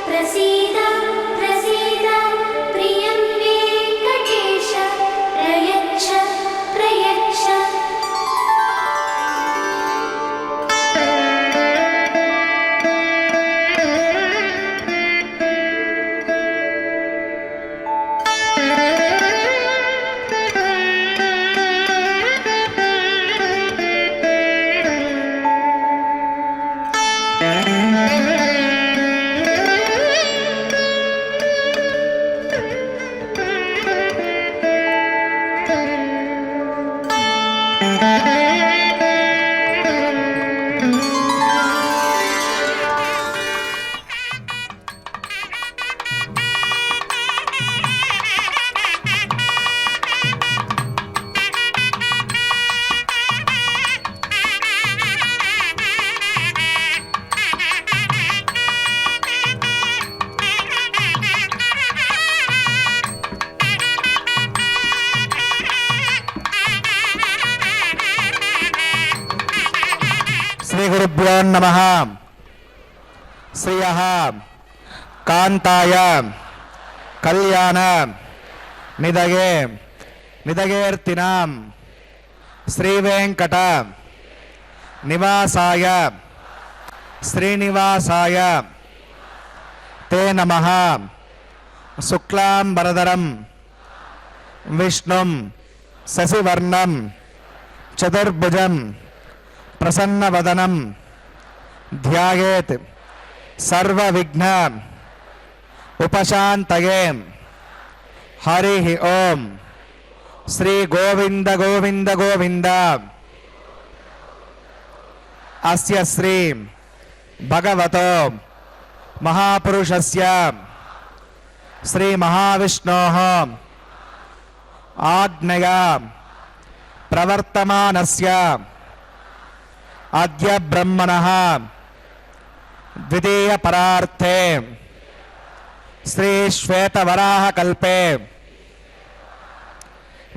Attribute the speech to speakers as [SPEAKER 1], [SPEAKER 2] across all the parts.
[SPEAKER 1] प्रसी श्रीगुरुभ्यो नमः। श्रियः कांताय कल्याण निधये निधयेर्तिनां श्रीवेंकट निवासाय श्रीनिवासाय ते नमः। शुक्लांबरधरं विष्णुं शशिवर्णं चतुर्भुजं प्रसन्नवदनं ध्यायेत् सर्वविघ्न उपशान्तये। हरि ओम। श्री गोविंद गोविंद गोविंद। अस्य श्री भगवतो महापुरुषस्य श्री महाविष्णोः आज्ञया प्रवर्तमानस्य अद्य ब्रह्मणः द्वितीय परार्थे श्री श्वेतवराह कल्पे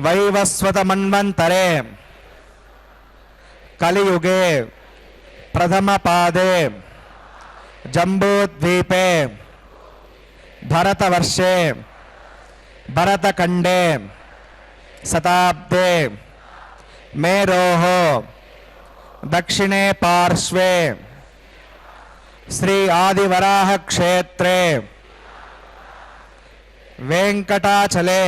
[SPEAKER 1] वैवस्वत मन्वन्तरे कलियुगे प्रथम पादे जम्बूद्वीपे भरतवर्षे भरतखंडे शताब्दे मेरोः दक्षिणे पार्श्वे श्री आदिवराह क्षेत्रे वेंकटाचले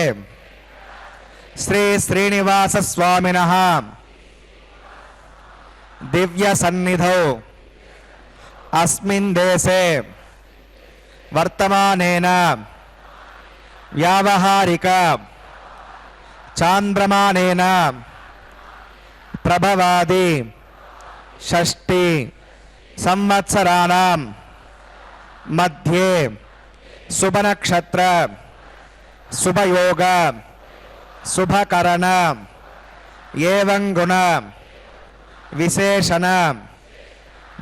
[SPEAKER 1] श्री श्रीनिवास स्वामिनः दिव्य सन्निधौ अस्मिन् देशे वर्तमानेन व्यावहारिक चांद्रमानेन प्रभवादि षष्ठी संवत्सराणां मध्ये शुभनक्षत्र शुभयोग शुभकरण एवं गुण विशेषण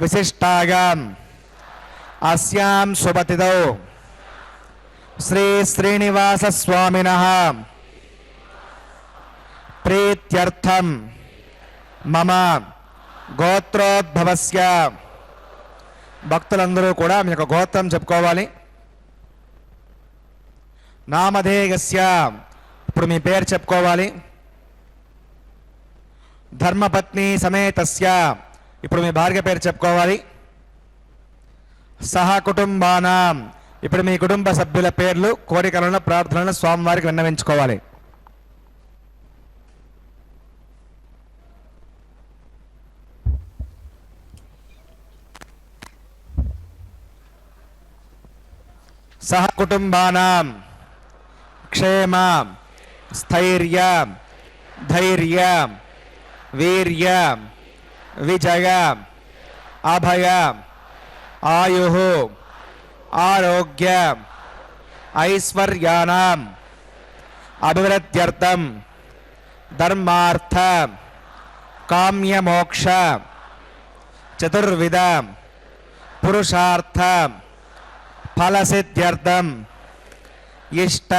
[SPEAKER 1] विशिष्टायाम् अस्यां शुभतिथौ श्री श्रीनिवास स्वामिनः प्रीत्यर्थं मम గోత్రోద్భవస్య భక్తులందరూ కూడా మీ యొక్క గోత్రం చెప్పుకోవాలి. నామధేయస్య ఇప్పుడు మీ పేరు చెప్పుకోవాలి. ధర్మపత్ని సమేతస్య ఇప్పుడు మీ భార్య పేరు చెప్పుకోవాలి. సహ కుటుంబానాం ఇప్పుడు మీ కుటుంబ సభ్యుల పేర్లు కోరికలను ప్రార్థనలను స్వామివారికి విన్నవించుకోవాలి. सह कुटुंबानां क्षेम स्थैर्य धैर्य वीर्य विजय अभय आयुः आरोग्य ऐश्वर्याणाम् अभिवृद्ध्यर्थं धर्मार्थ काम्य मोक्ष चतुर्विध पुरुषार्थ फलसिद्ध्यर्थं इष्ट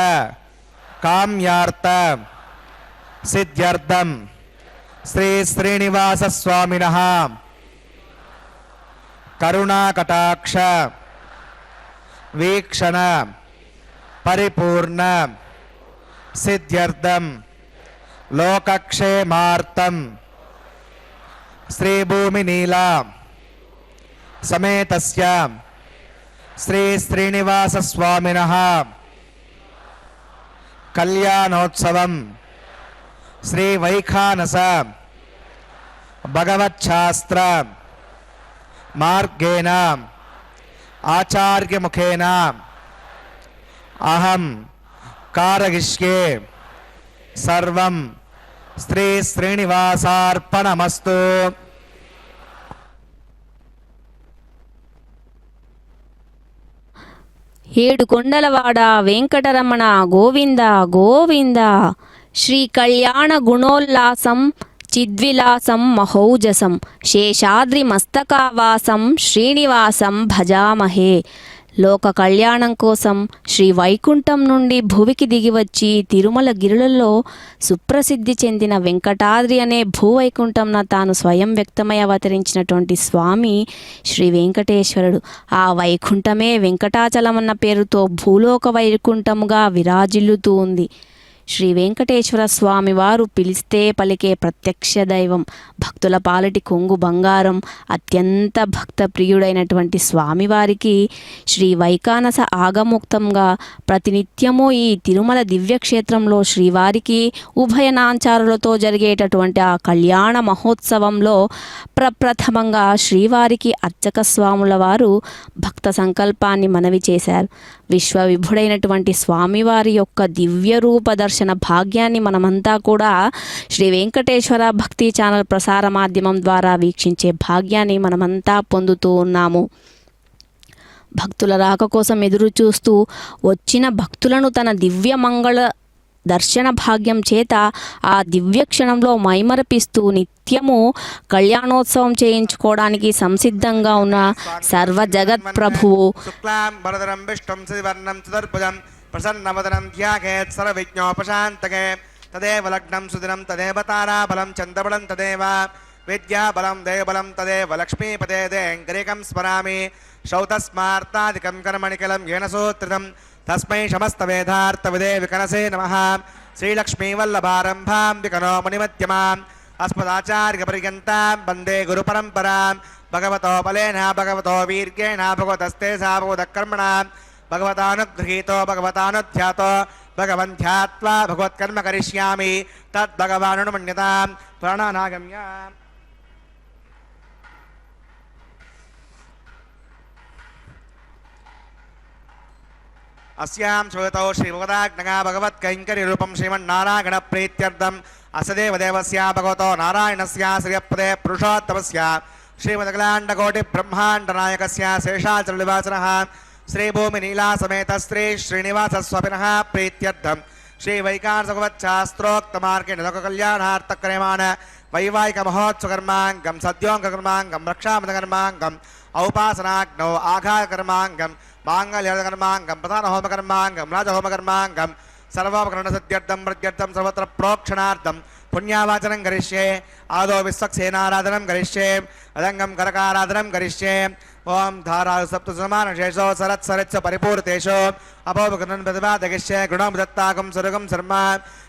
[SPEAKER 1] काम्यार्थ सिद्ध्यर्थं श्री श्रीनिवास स्वामिनः करुणाकटाक्ष वीक्षण परिपूर्ण सिद्ध्यर्थं लोकक्षेमार्थं श्री भूमिनीला समेतस्य श्री श्रीनिवास स्वामिनः कल्याणोत्सवं श्री वैखानस भगवच्छास्त्र मार्गेण आचार्य मुखेन अहं कारयिष्ये सर्वं श्री श्रीनिवासार्पणमस्तु।
[SPEAKER 2] ఏడు కొండలవాడ వెంకటరమణ గోవింద గోవింద. శ్రీ కళ్యాణ గుణోల్లాసం చిద్విలాసం మహౌజసం శేషాద్రి మస్తకావాసం శ్రీనివాసం భజామహే. లోక కళ్యాణం కోసం శ్రీ వైకుంఠం నుండి భువికి దిగివచ్చి తిరుమల గిరులలో సుప్రసిద్ధి చెందిన వెంకటాద్రి అనే భూవైకుంఠంన తాను స్వయం వ్యక్తమై అవతరించినటువంటి స్వామి శ్రీ వెంకటేశ్వరుడు. ఆ వైకుంఠమే వెంకటాచలం అన్న పేరుతో భూలోక వైకుంఠముగా విరాజిల్లుతూ ఉంది. శ్రీ వెంకటేశ్వర స్వామి వారు పిలిస్తే పలికే ప్రత్యక్ష దైవం, భక్తుల పాలిటి కొంగు బంగారం. అత్యంత భక్త ప్రియుడైనటువంటి స్వామివారికి శ్రీ వైకానస ఆగమోక్తంగా ప్రతినిత్యము ఈ తిరుమల దివ్యక్షేత్రంలో శ్రీవారికి ఉభయనాంచారులతో జరిగేటటువంటి ఆ కళ్యాణ మహోత్సవంలో ప్రప్రథమంగా శ్రీవారికి అర్చక స్వాముల వారు భక్త సంకల్పాన్ని మనవి చేశారు. విశ్వవిభుడైనటువంటి స్వామివారి యొక్క దివ్య రూప దర్శన భాగ్యాన్ని మనమంతా కూడా శ్రీ వెంకటేశ్వర భక్తి ఛానల్ ప్రసార మాధ్యమం ద్వారా వీక్షించే భాగ్యాన్ని మనమంతా పొందుతూ ఉన్నాము. భక్తుల రాక కోసం ఎదురు చూస్తూ వచ్చిన భక్తులను తన దివ్య మంగళ దర్శన భాగ్యం చేత ఆ దివ్య క్షణంలో మైమరపిస్తూ నిత్యము కళ్యాణోత్సవం చేయించుకోవడానికి సంసిద్ధంగా ఉన్న సర్వ జగత్ ప్రభువు
[SPEAKER 1] ప్రసన్నవదనం ధ్యాయేత్ సర్వవిజ్ఞోపశాంతకే తదేవ లగ్నం సుదినం తదేవ తారాబలం చంద్రబలం తదేవ విద్యాబలం దేవబలం తదేవ లక్ష్మీపదే దేంకరికం స్మరామి శ్రౌతస్మార్తాదికం కర్మణికలం येन సూత్రితం తస్మై సమస్తవేదార్థవిదే వికనసే నమః శ్రీలక్ష్మీవల్లభారంభాం వికనో మణిమధ్యమాం అస్మదాచార్యపర్యంతాం వందే గురుపరంపరాం భగవతో బలేన భగవతో వీర్యేణ భగవతస్తే సా భగవతకర్మణా భగవతానుగృహీతో భగవతానుధ్యాతో భగవన్ ధ్యాత్వా భగవత్కర్మ కరిష్యామి తద్భగవానుమన్యతాం ప్రాణానాగమ్య. अस्यां श्रुतौ श्रीभगवदाज्ञया भगवत्कैङ्कर्यरूपं श्रीमन्नारायण प्रीत्यर्थम् असदेवदेवस्य भगवतो नारायणस्य श्रियपदे पुरुषोत्तमस्य श्रीमदखिलाण्डकोटिब्रह्माण्डनायकस्य शेषाचलनिवासनः श्रीभूमिनीलासमेत श्री श्रीनिवासस्वामिनः प्रीत्यर्थम् श्रीवैकानसभगवच्छास्त्रोक्तमार्गेण लोककल्याणार्थक्रियमाण वैवाहिकमहोत्सवकर्माङ्गं सद्योङ्गकर्माङ्गं रक्षाबन्धकर्माङ्गम् औपासनाग्नौ आघातकर्माङ्गं माङ्गल्यकर्माङ्गं प्रधानहोमकर्माङ्गं राजहोमकर्माङ्गं सर्वोपकरणसिद्ध्यर्थं प्रत्यर्थं सर्वत्र प्रोक्षणार्थं पुण्यावाचनं करिष्ये. आदौ विश्वक्सेनाराधनं करिष्ये, अदङ्गं करकाराधनं करिष्ये. ओम धारा सप्तसमानशेषो सरत्सरित्स परिपूर्तेषु अपोपकरणं प्रतिपादयिष्ये. गुणमुदत्ताकं सुरगं शर्मा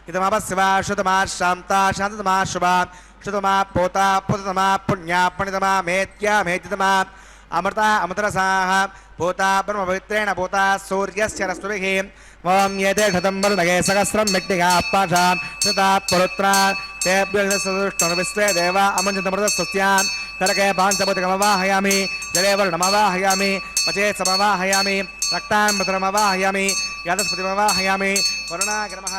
[SPEAKER 1] इदमवस्यवा श्रुतमा शान्ता शान्ततमा शुभा श्रुतमा पोता पुततमा पुण्या पुण्यतमा मेत्या मेत्यतमा अमृता अमृतरसाः भूता ब्रह्मपवित्रेण भूता सूर्यस्य रश्मिभिः. ओम येते शतं वर्णगे सहस्रं मिट्टिका पाशा श्रुता परुत्रा तेभ्यः देवा अमृतमृतस्यान् तरके पाञ्चभूतिकमवाहयामि जले वर्णमवाहयामि पचे समवाहयामि रक्तामृतमवाहयामि यादस्पतिमवाहयामि वरुणाग्रमः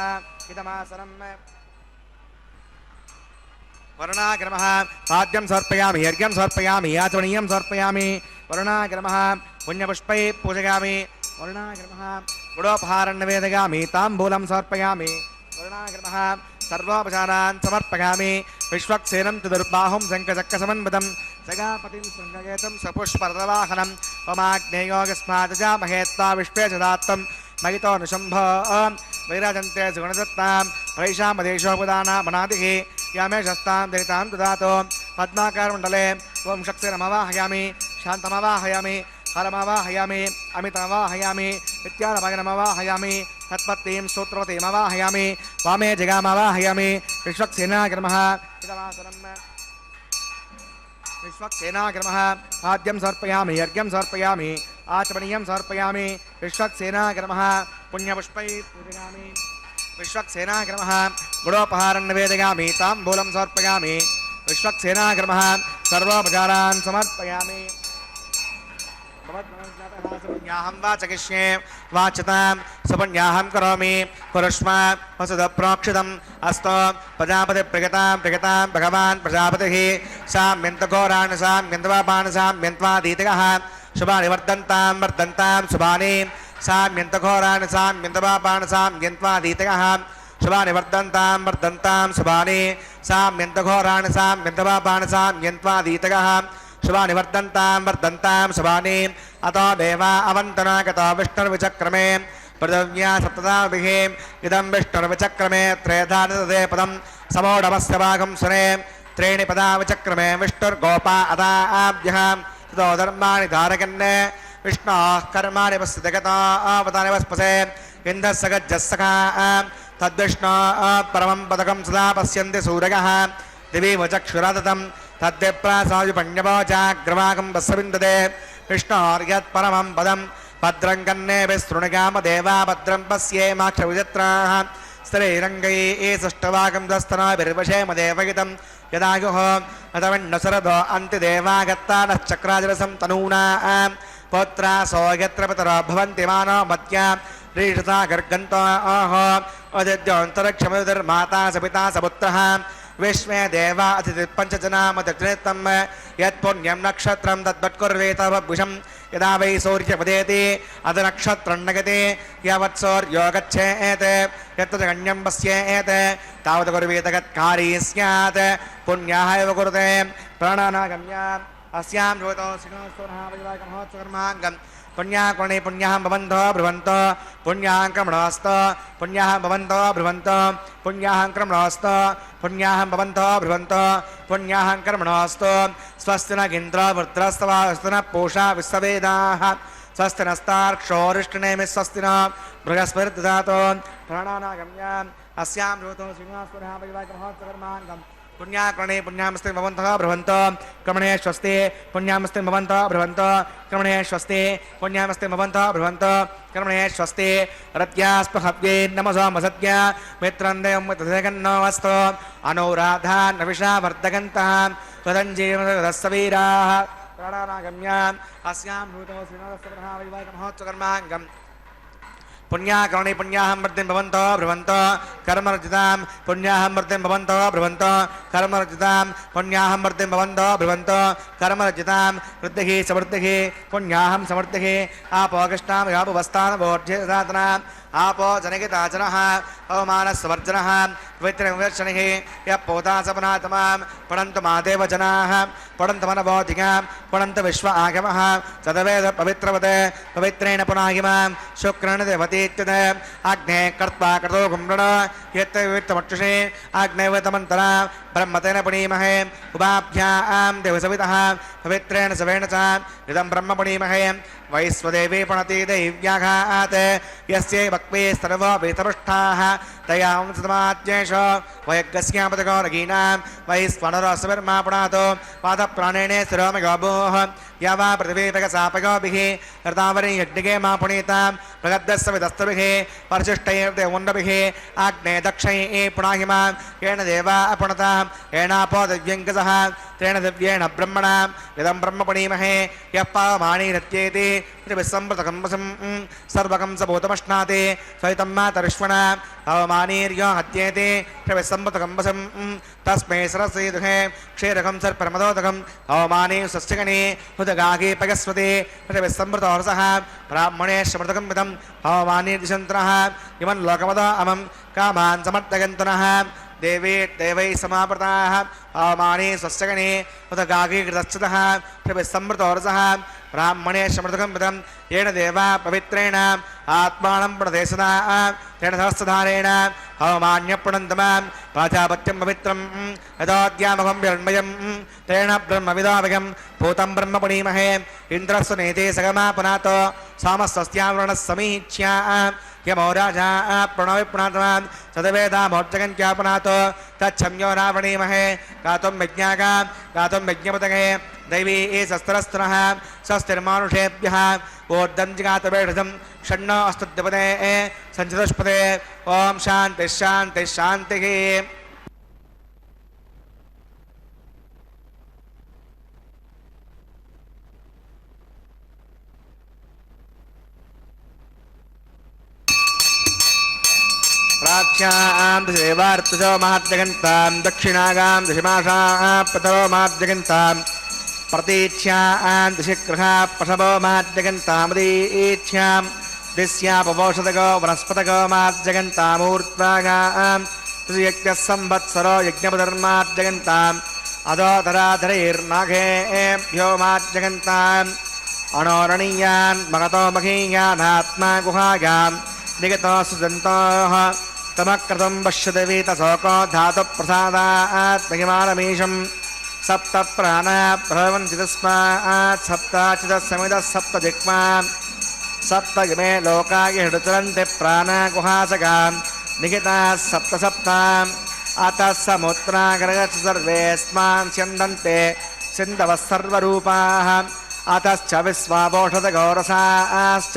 [SPEAKER 1] वरुणाग्रमः पाद्यं समर्पयामि यज्ञं समर्पयामि आचमनीयं समर्पयामि वरुणाग्रमः पुण्यपुष्पैः पूजयामि वरुणाग्रमः गुडोपहारं निवेदयामि ताम्बूलं समर्पयामि वरुणाग्रमः सर्वोपचारान् समर्पयामि विश्वक्सेनं चतुर्बाहुं शङ्खचक्रसमन्वितं जगापतिं शृङ्गयेतं सपुष्परथवाहनं त्वमाग्नेयोगस्मादजामहेत्ता विश्वे चदात्तं महितो निशम्भ वैराजन्ते सुगुणदत्तां प्रैषामदेशोपदानामनादिः यामे शस्तां दयितां ददातु पद्माकारमण्डले ओं शक्तिरमवाहयामि शान्तमवाहयामि हरमवाहयामि अमितमवाहयामि विद्यानभगनमवाहयामि तत्पत्तीं सूत्रवतीमवाहयामि वामे जगामवाहयामि विश्वक्सेनाग्रमः विश्वक्सेनाग्रमः पाद्यं समर्पयामि यज्ञं समर्पयामि आचमनीयं समर्पयामि विश्वक्सेनाग्रमः पुण्यपुष्पैः पूजयामि विश्वक्सेनाग्रमः गुडोपहारं निवेदयामि ताम्बूलं समर्पयामि विश्वक्सेनाग्रमः सर्वोपचारान् समर्पयामि. सुपुण्याहं वाचकिष्ये वाचतां सुपुण्याहं करोमि कुरुष्म वसुधप्रोक्षितम् अस्तु प्रजापतिप्रियतां प्रियतां भगवान् प्रजापतिः साम्यन्तघोरान् साम्यन्तपापान् साम्यन्त्वादीतिकः शुभानि वर्धन्तां वर्धन्तां शुभानि साम्यन्तघोरान् साम्यन्तपापान् साम्यन्त्वादीतिकः शुभानि वर्धन्तां वर्धन्तां शुभानि साम्यन्तघोरान् साम्यन्तपापान् साम्यन्त्वादीतिकः शुभानि वर्धन्तां वर्धन्तां शुभानि अतो देवा अवन्तनागतो विष्णुर्विचक्रमे पृथिव्या सप्तदाभिः इदं विष्णुर्विचक्रमे त्रेधानिदधे पदं समोढमस्य भागं सुने त्रीणि पदा विचक्रमे विष्णुर्गोपा अदाभ्यः ततो धर्माणि धारयन् विष्णोः कर्माणि पश्यति आवतानि वस्पसे इन्दस्य गज्जस्सखा तद्विष्णोः परमं पदकं सदा पश्यन्ति सूरयः दिवि वचक्षुरादतं तद्विप्रासायुपण्यवोचाग्रवाकं वस्सविन्दते विष्णोर्यत्परमं पदं भद्रं कन्नेभिः शृणुयाम देवा भद्रं पश्येमाक्षविजत्राः स्त्रीरङ्गैः सृष्टवाकं दस्तनाभिर्वशेम देवहितं यदायुः अतवण्णशरदो अन्तिदेवागत्तानश्चक्राजरसं तनूना पौत्रा सौयत्र पितरो भवन्ति मानो मध्या रीषता गर्गन्तो आहो अदिद्योऽन्तरिक्षमयुर्माता सपिता सपुत्रः विश्वे देवा अतिथिपञ्चजनामतिर्जनितं यत्पुण्यं नक्षत्रं तद्वत्कुर्वेत विषं यदा वै सूर्यपदेति अथ नक्षत्रं नगति यावत् सूर्यो गच्छेत् यत्र गण्यं पश्येत् तावत् कुर्वेत गत्कारी स्यात् पुण्याः एव कुरुते प्राणानागम्य अस्यां ज्योतो सिंहस्तोर्हावैवाकमहोत्सकर्माङ्गं पुण्याकर्णे पुण्याः भवन्तो ब्रुवन्तो पुण्याः क्रमणोऽस्तो पुण्याः भवन्तो ब्रुवन्तो पुण्याः क्रमणोऽस्तो पुण्याः भवन्तो ब्रुवन्तो पुण्याः कर्मणोऽस्तो स्वस्ति न इन्द्रो वृत्रस्तवास्तु न पूषा विश्ववेदाः स्वस्ति नस्तार्क्षोरिष्टिनेमि स्वस्ति न बृहस्पतिर्दधातो प्राणानागम्य अस्यां ज्योतो सिंहस्तोर्हावैवाकमहोत्सकर्माङ्गं पुण्याकर्णे पुण्यामस्ते भवन्तः ब्रुवन्तो क्रमणे स्वस्ति पुण्यामस्ते भवन्तः ब्रुवन्तो क्रमणे स्वस्ति पुण्यामस्ते भवन्तः ब्रुवन्तो क्रमणे स्वस्ति रत्यास्पहव्ये नमसो मसद्य मित्रन्देवं तथेकन्नो अस्तु अनुराधा नविषा वर्धगन्तः त्वदञ्जीवनदस्सवीराः प्राणानागम्य अस्यां भूतो श्रीनिवासमहोत्सकर्माङ्गम् पुण्याकर्णे पुण्याहं वृद्धिं भवन्तो ब्रुवन्तो कर्मरजितां पुण्याहं वृद्धिं भवन्तो ब्रुवन्तो कर्मरजितां पुण्याहं वृद्धिं भवन्तो ब्रुवन्तो कर्मरजितां वृद्धिः समृद्धिः पुण्याहं समृद्धिः आपोकृष्णां यापुवस्थानवोर्ध्यसाधनाम् आपो जनगिताजनः अवमानस्वर्जनः पवित्रविवर्षणिः यः पोता सपनातमां पठन्तु मादेव जनाः पठन्तु मनबोधिकां पठन्तु विश्व आगमः सदवेद पवित्रवत् पवित्रेण पुनाहिमां शुक्रेण देवतीत्युत अग्ने कर्त्वा कर्तो गुम्रण यत् विविक्तमक्षुषे अग्नेवतमन्तरा ब्रह्मतेन पुनीमहे उभाभ्यां देवसवितः पवित्रेण सवेण च इदं ब्रह्म पुनीमहे वैश्वदेवी पुणति दैव्याघात् यस्य वक्वे सर्व वेतपृष्ठाः तया सतमाद्येष वयज्ञस्यापदगौरगीनां वैश्वनरसविर्मा पुणातो पादप्राणेन शिरोमगोभूः या वा पृथिवीपगसापगोभिः ऋतावरी यज्ञिके मा पुणीतां प्रगद्धस्सविदस्तभिः परिशिष्टैर्देवोन्नभिः आग्ने दक्षैः पुणाहिमां येन देवा अपुणतां येनापो दिव्यङ्कसः तेन दिव्येण ब्रह्मणां इदं ब्रह्म पुणीमहे यः पावमानी नृत्येति पृथिविस्सम्प्रतकम्बसं सर्वकं सभूतमश्नाति सहितं मातरिष्वणा अवमानीर्यो हत्येति पृथिविस्सम्प्रतकम्बसं तस्मै सरसे दुहे क्षीरकं सर्परमदोदकम् अवमानी सस्यगणे हुदगागे पगस्वते पृथिविस्सम्प्रतोरसः ब्राह्मणे श्रमृतकं विदम् अवमानी दिशन्तनः इमं लोकमदो अमं कामान् समर्थयन्तनः देवे देवैः समावृताः अवमाने स्वस्यगणे हुदगागे कृतश्चितः पृथिविस्सम्प्रतोरसः ब्राह्मणे श्रमृतकं विदम् येन देवा पवित्रेण आत्मानं प्रणदेशदा तेन सहस्रधारेण अवमान्यप्रणन्तमां प्राजापत्यं पवित्रं यदोद्यामकं विरण्मयं तेन ब्रह्मविदावयं भूतं ब्रह्म पुनीमहे इन्द्रस्य नेते सगमा पुनातो सामस्वस्यावरणः समीच्या यमो राजा प्रणविप्रातवान् सदवेदामोर्जगन्त्या पुनातो तच्छम्यो रावणीमहे गातुं यज्ञागा गातुं यज्ञपतगे दैवी शस्त्रस्त्रः स्वस्तिर्मानुषेभ्यः ऊर्ध्वञ्जिगातवेषं षण्णो अस्तुद्यपदे सञ्चतुष्पदे ॐ शान्तिः शान्तिः शान्तिः प्राच्यां दिशेवार्तजो महाजगन्तां दक्षिणागां दिशिमाषाः प्रतरो महाजगन्तां प्रतीच्यां दिशिग्रहा पशवो महाजगन्तामदीच्यां दिस्यापवोषधगो वनस्पतगो महाजगन्तामूर्ध्वागां यज्ञः संवत्सरो यज्ञपधर्माजगन्तां अदोदराधरैर्नागेभ्यो माज्जगन्ताम् अणोरणीयान् मगतो महीयानात्मा गुहायाम् निगतो सुदन्तोः तमक्रतं पश्यदेवी तशोको धातुप्रसादात् महिमानमीशम् सप्त प्राणा भवन्ति तस्मात् सप्ताचिदस्समिदः सप्त दिक्मा सप्त इमे लोकाय हृचरन्ति प्राणा गुहासगान् निहिताः सप्त सप्ताम् अतः समुद्रागरगच्छ सर्वेऽस्मान् स्यन्दन्ते सिन्धवः सर्वरूपाः अतश्च विश्वावोषधगौरसाश्च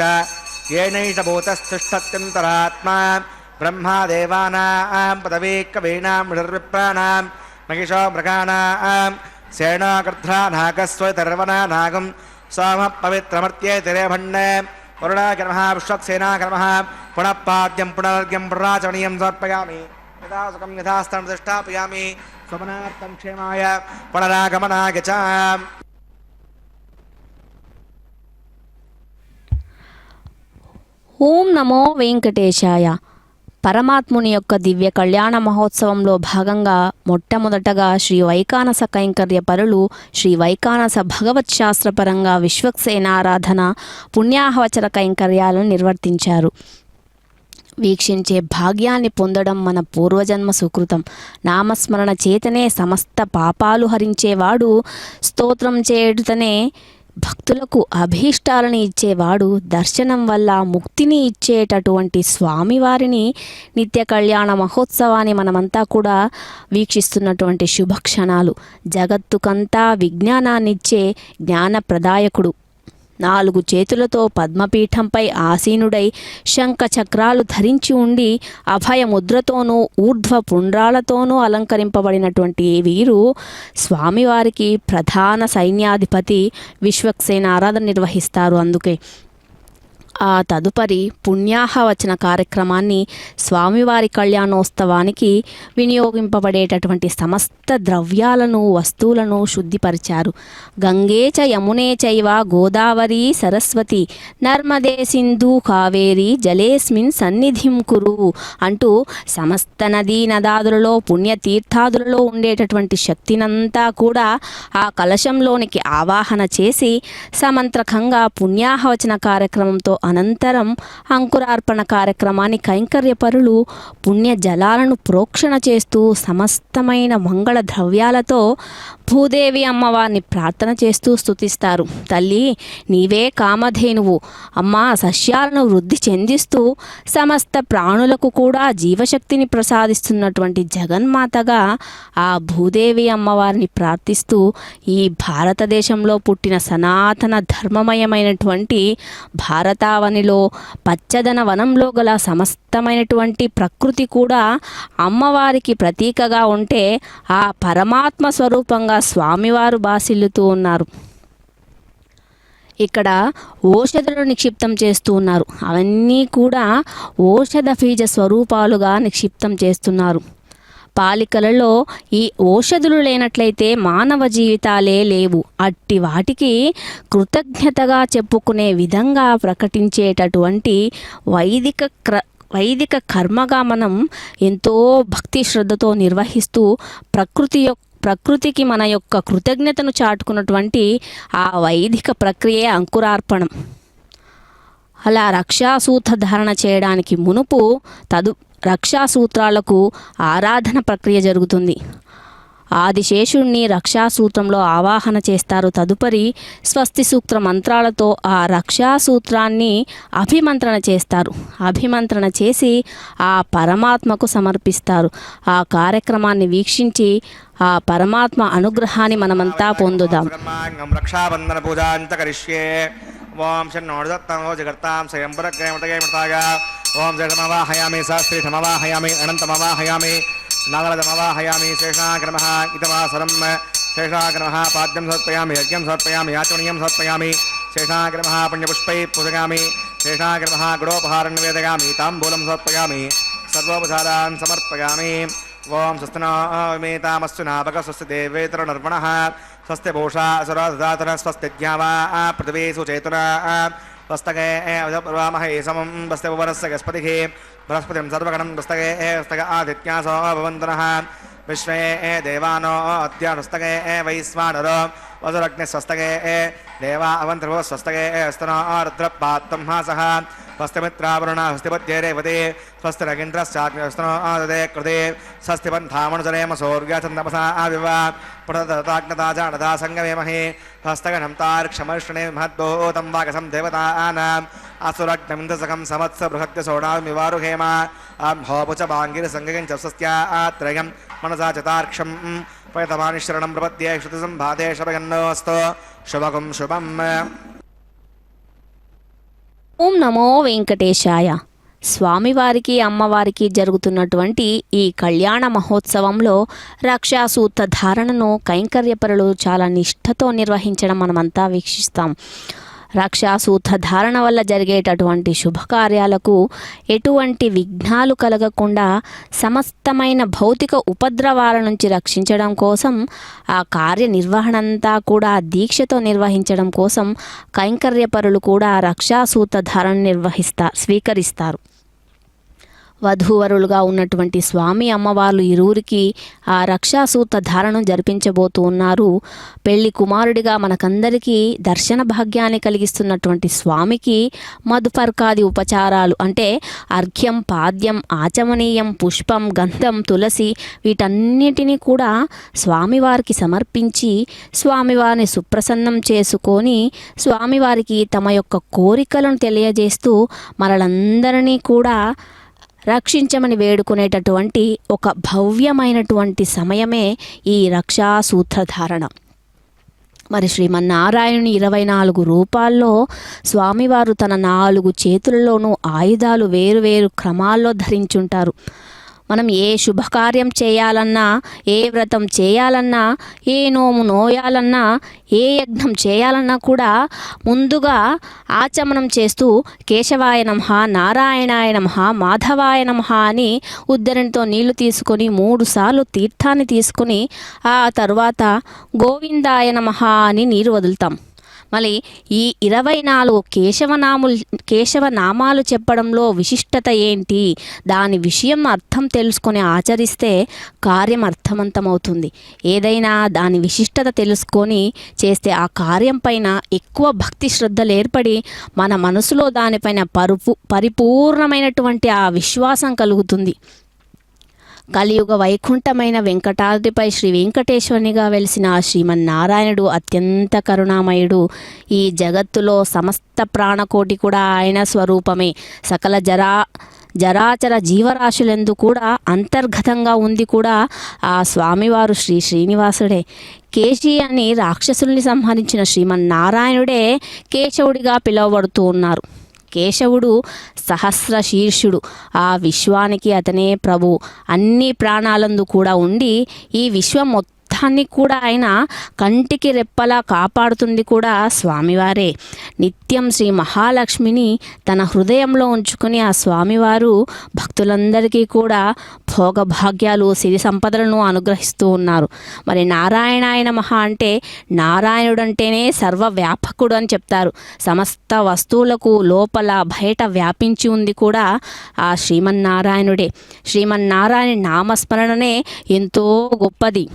[SPEAKER 1] येनैष भूतस्तिष्ठत्यन्तरात्मा ब्रह्मादेवानां पदवी कवीनां विषर्विप्राणां महिषो मृगाणां सेनाकृध्रानागस्वतर्वनानागं सोमः पवित्रमर्त्येतिरेभण्णे वरुणाकर्मः विश्वक्सेनाकर्मः पुनः पाद्यं पुनर्घ्यं पुनराचरणीयं समर्पयामि यथा सुखं यथास्थं प्रतिष्ठापयामि स्वमनार्थं क्षेमाय पुनरागमनाय च।
[SPEAKER 2] ఓం నమో వెంకటేశాయ. పరమాత్ముని యొక్క దివ్య కళ్యాణ మహోత్సవంలో భాగంగా మొట్టమొదటగా శ్రీ వైకానస కైంకర్య పరులు శ్రీ వైకానస భగవత్ శాస్త్రపరంగా విశ్వక్సేనారాధన పుణ్యాహవచర కైంకర్యాలను నిర్వర్తించారు. వీక్షించే భాగ్యాన్ని పొందడం మన పూర్వజన్మ సుకృతం. నామస్మరణ చేతనే సమస్త పాపాలు హరించేవాడు, స్తోత్రం చేయుటనే భక్తులకు అభీష్టాలను ఇచ్చేవాడు, దర్శనం వల్ల ముక్తిని ఇచ్చేటటువంటి స్వామివారిని నిత్య కళ్యాణ మహోత్సవాన్ని మనమంతా కూడా వీక్షిస్తున్నటువంటి శుభక్షణాలు. జగత్తుకంతా విజ్ఞానాన్నిచ్చే జ్ఞానప్రదాయకుడు. 4 చేతులతో పద్మపీఠంపై ఆసీనుడై శంఖ చక్రాలు ధరించి ఉండి అభయముద్రతోనూ ఊర్ధ్వ పుండ్రాలతోనూ అలంకరింపబడినటువంటి వీరు స్వామివారికి ప్రధాన సైన్యాధిపతి. విశ్వక్సేన ఆరాధన నిర్వహిస్తారు. అందుకే ఆ తదుపరి పుణ్యాహవచన కార్యక్రమాన్ని స్వామివారి కళ్యాణోత్సవానికి వినియోగింపబడేటటువంటి సమస్త ద్రవ్యాలను వస్తువులను శుద్ధిపరిచారు. గంగే చ యమునే చైవ గోదావరి సరస్వతి నర్మదే సింధు కావేరి జలేస్మిన్ సన్నిధిం కురు అంటూ సమస్త నదీ నదాదులలో పుణ్యతీర్థాదులలో ఉండేటటువంటి శక్తినంతా కూడా ఆ కలశంలోనికి ఆవాహన చేసి సమంత్రకంగా పుణ్యాహవచన కార్యక్రమంతో అనంతరం అంకురార్పణ కార్యక్రమాన్ని కైంకర్యపరులు పుణ్య జలాలను ప్రోక్షణ చేస్తూ సమస్తమైన మంగళ ద్రవ్యాలతో భూదేవి అమ్మవారిని ప్రార్థన చేస్తూ స్తుతిస్తారు. తల్లి నీవే కామధేనువు, అమ్మ సస్యాలను వృద్ధి చెందిస్తూ సమస్త ప్రాణులకు కూడా జీవశక్తిని ప్రసాదిస్తున్నటువంటి జగన్మాతగా ఆ భూదేవి అమ్మవారిని ప్రార్థిస్తూ ఈ భారతదేశంలో పుట్టిన సనాతన ధర్మమయమైనటువంటి భారతావనిలో పచ్చదన వనంలో గల సమస్తమైనటువంటి ప్రకృతి కూడా అమ్మవారికి ప్రతీకగా ఉంటే ఆ పరమాత్మ స్వరూపంగా స్వామివారు బాసిల్లుతూ ఉన్నారు. ఇక్కడ ఓషధులు నిక్షిప్తం చేస్తూ ఉన్నారు. అవన్నీ కూడా ఓషధ బీజ స్వరూపాలుగా నిక్షిప్తం చేస్తున్నారు. పాలికలలో ఈ ఓషధులు లేనట్లయితే మానవ జీవితాలే లేవు. అట్టి వాటికి కృతజ్ఞతగా చెప్పుకునే విధంగా ప్రకటించేటటువంటి వైదిక కర్మగా మనం ఎంతో భక్తి శ్రద్ధతో నిర్వహిస్తూ ప్రకృతికి మన యొక్క కృతజ్ఞతను చాటుకున్నటువంటి ఆ వైదిక ప్రక్రియే అంకురార్పణం. అలా రక్షాసూత్ర ధారణ చేయడానికి మునుపు రక్షాసూత్రాలకు ఆరాధన ప్రక్రియ జరుగుతుంది. ఆదిశేషుణ్ణి రక్షాసూత్రంలో ఆవాహన చేస్తారు. తదుపరి స్వస్తి సూత్ర మంత్రాలతో ఆ రక్షాసూత్రాన్ని అభిమంత్రణ చేస్తారు. అభిమంత్రణ చేసి ఆ పరమాత్మకు సమర్పిస్తారు. ఆ కార్యక్రమాన్ని వీక్షించి ఆ పరమాత్మ అనుగ్రహాన్ని మనమంతా పొందుదాం.
[SPEAKER 1] రక్షాబంధన పూజాంత కరిష్యే. ఓం షణ్ణోర్దత్తమో జగర్తాం స్వయం పరగ్రహమతగేమతాగా. ఓం జగమవాహయామి సహస్రీఠమవాహయామి అనంతమవాహయామి నాగరదమవాహయామి శేషాగ్రమః ఇతవాసరం శేషాగ్రమః పాద్యం సమర్పయామి యజ్ఞం సమర్పయామి యాచమనీయం సమర్పయామి శేషాగ్రమః పుణ్యపుష్పై పూజయామి శేషాగ్రమః గుడోపహారం నివేదయామి తాంబూలం సమర్పయామి సర్వోపచారాన్ సమర్పయామి. ఓం స్వస్తినామేతామస్సు నాభగ స్వస్తి దేవేతర నర్మణః స్వస్తి భూషా అసురాధాతర స్వస్తి జ్ఞావా పృథివీసు చేతునా స్వస్తగే పర్వామహే సమం స్వస్తి ఉపరస్య గస్పతిః బృహస్పతిం సర్వగణం పుస్తకే పుస్తక ఆదిత్యాసో భవంతనః విశ్వే దేవానో అద్యానుస్తగే వైశ్వానరో వసురగ్నిస్వస్తగే దేవా అవంతర్వో స్వస్తగే స్తనో రుద్రపాత్తం హాసః స్వస్తిమిత్రావరుణ స్వస్తిపత్యే రేవతే స్వస్తిరగింద్రశ్చాగ్నిస్తనో ఆదదే కృతే స్వస్తిపంథామనుజరేమ సౌర్యచందమసా ఆవివ పునతాగ్నతాజానదా సంగమేమహే హస్తగణం తార్క్షమర్షణే మహద్భూతం వాగసం దేవతానాం అసురగ్నమింద్రసకం సమత్స బృహత్య సోణామివారుహేమ హోపుచ బాంగిరి సంగం చ సస్యాత్రయం మనసా చతార్క్షం పయతమానిశరణం ప్రపద్యే శృతి సంభాదే శుభగన్నోస్తు శుభగం శుభం.
[SPEAKER 2] ఓం నమో వెంకటేశాయ. స్వామివారికి అమ్మవారికి జరుగుతున్నటువంటి ఈ కళ్యాణ మహోత్సవంలో రక్షాసూత్ర ధారణను కైంకర్యపరులు చాలా నిష్ఠతో నిర్వహించడం మనమంతా వీక్షిస్తాం. రక్షాసూత్ర ధారణ వల్ల జరిగేటటువంటి శుభకార్యాలకు ఎటువంటి విఘ్నాలు కలగకుండా సమస్తమైన భౌతిక ఉపద్రవాల నుంచి రక్షించడం కోసం ఆ కార్యనిర్వహణ అంతా కూడా దీక్షతో నిర్వహించడం కోసం కైంకర్యపరులు కూడా రక్షాసూత్ర ధారణ స్వీకరిస్తారు. వధూవరులుగా ఉన్నటువంటి స్వామి అమ్మవార్లు ఇరువురికి ఆ రక్షాసూత్ర ధారణం జరిపించబోతూ ఉన్నారు. పెళ్లి కుమారుడిగా మనకందరికీ దర్శన భాగ్యాన్ని కలిగిస్తున్నటువంటి స్వామికి మధుపర్కాది ఉపచారాలు అంటే అర్ఘ్యం, పాద్యం, ఆచమనీయం, పుష్పం, గంధం, తులసి వీటన్నిటినీ కూడా స్వామివారికి సమర్పించి స్వామివారిని సుప్రసన్నం చేసుకొని స్వామివారికి తమ యొక్క కోరికలను తెలియజేస్తూ మనలందరినీ కూడా రక్షించమని వేడుకునేటటువంటి ఒక భవ్యమైనటువంటి సమయమే ఈ రక్షాసూత్రధారణ. మరి శ్రీమన్నారాయణుని 24 రూపాల్లో స్వామివారు తన 4 చేతులలోనూ ఆయుధాలు వేరువేరు క్రమాల్లో ధరించుంటారు. మనం ఏ శుభకార్యం చేయాలన్నా, ఏ వ్రతం చేయాలన్నా, ఏ నోము నోయాలన్నా, ఏ యజ్ఞం చేయాలన్నా కూడా ముందుగా ఆచమనం చేస్తూ కేశవాయ నమః, నారాయణాయ నమః, మాధవాయ నమః అని ఉద్దరణతో నీళ్లు తీసుకొని 3 సార్లు తీర్థాన్ని తీసుకొని ఆ తరువాత గోవిందాయ నమః అని నీరు వదులుతాం. మళ్ళీ ఈ 24 కేశవనామాలు చెప్పడంలో విశిష్టత ఏంటి, దాని విషయం అర్థం తెలుసుకొని ఆచరిస్తే కార్యం అర్థవంతమవుతుంది. ఏదైనా దాని విశిష్టత తెలుసుకొని చేస్తే ఆ కార్యం పైన ఎక్కువ భక్తి శ్రద్ధలు ఏర్పడి మన మనసులో దానిపైన పరిపూర్ణమైనటువంటి ఆ విశ్వాసం కలుగుతుంది. కలియుగ వైకుంఠమైన వెంకటాద్రిపై శ్రీ వెంకటేశ్వరునిగా వెలిసిన శ్రీమన్నారాయణుడు అత్యంత కరుణామయుడు. ఈ జగత్తులో సమస్త ప్రాణకోటి కూడా ఆయన స్వరూపమే. సకల జరాచర జీవరాశులందు కూడా అంతర్గతంగా ఉంది కూడా ఆ స్వామివారు శ్రీ శ్రీనివాసుడే. కేశి అని రాక్షసుల్ని సంహరించిన శ్రీమన్నారాయణుడే కేశవుడిగా పిలువబడుతూ ఉన్నారు. కేశవుడు సహస్ర శీర్షుడు, ఆ విశ్వానికి అతనే ప్రభు. అన్ని ప్రాణాలందు కూడా ఉండి ఈ విశ్వం మొత్తాన్ని కూడా ఆయన కంటికి రెప్పలా కాపాడుతుంది కూడా స్వామివారే. నిత్యం శ్రీ మహాలక్ష్మిని తన హృదయంలో ఉంచుకొని ఆ స్వామివారు భక్తులందరికీ కూడా భోగభాగ్యాలు, సిరి సంపదలను అనుగ్రహిస్తూ ఉన్నారు. మరి నారాయణాయ నమః అంటే నారాయణుడు అంటేనే సర్వవ్యాపకుడు అని చెప్తారు. సమస్త వస్తువులకు లోపల బయట వ్యాపించి ఉంది కూడా ఆ శ్రీమన్నారాయణుడే. శ్రీమన్నారాయణ నామస్మరణనే ఎంతో గొప్పది.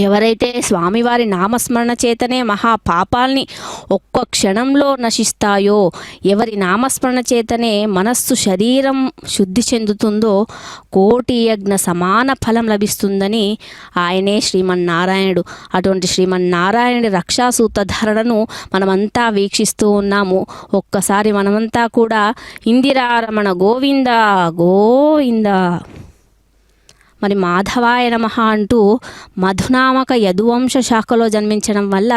[SPEAKER 2] ఎవరైతే స్వామివారి నామస్మరణ చేతనే మహాపాపాల్ని ఒక్క క్షణంలో నశిస్తాయో, ఎవరి నామస్మరణ చేతనే మనస్సు శరీరం శుద్ధి చెందుతుందో కోటి యజ్ఞ సమాన ఫలం లభిస్తుందని ఆయనే శ్రీమన్నారాయణుడు. అటువంటి శ్రీమన్నారాయణుడి రక్షాసూత్రధారణను మనమంతా వీక్షిస్తూ ఉన్నాము. ఒక్కసారి మనమంతా కూడా ఇందిరారమణ గోవింద గోవింద. మరి మాధవాయ నమః అంటూ మధునామక యదువంశ శాఖలో జన్మించడం వల్ల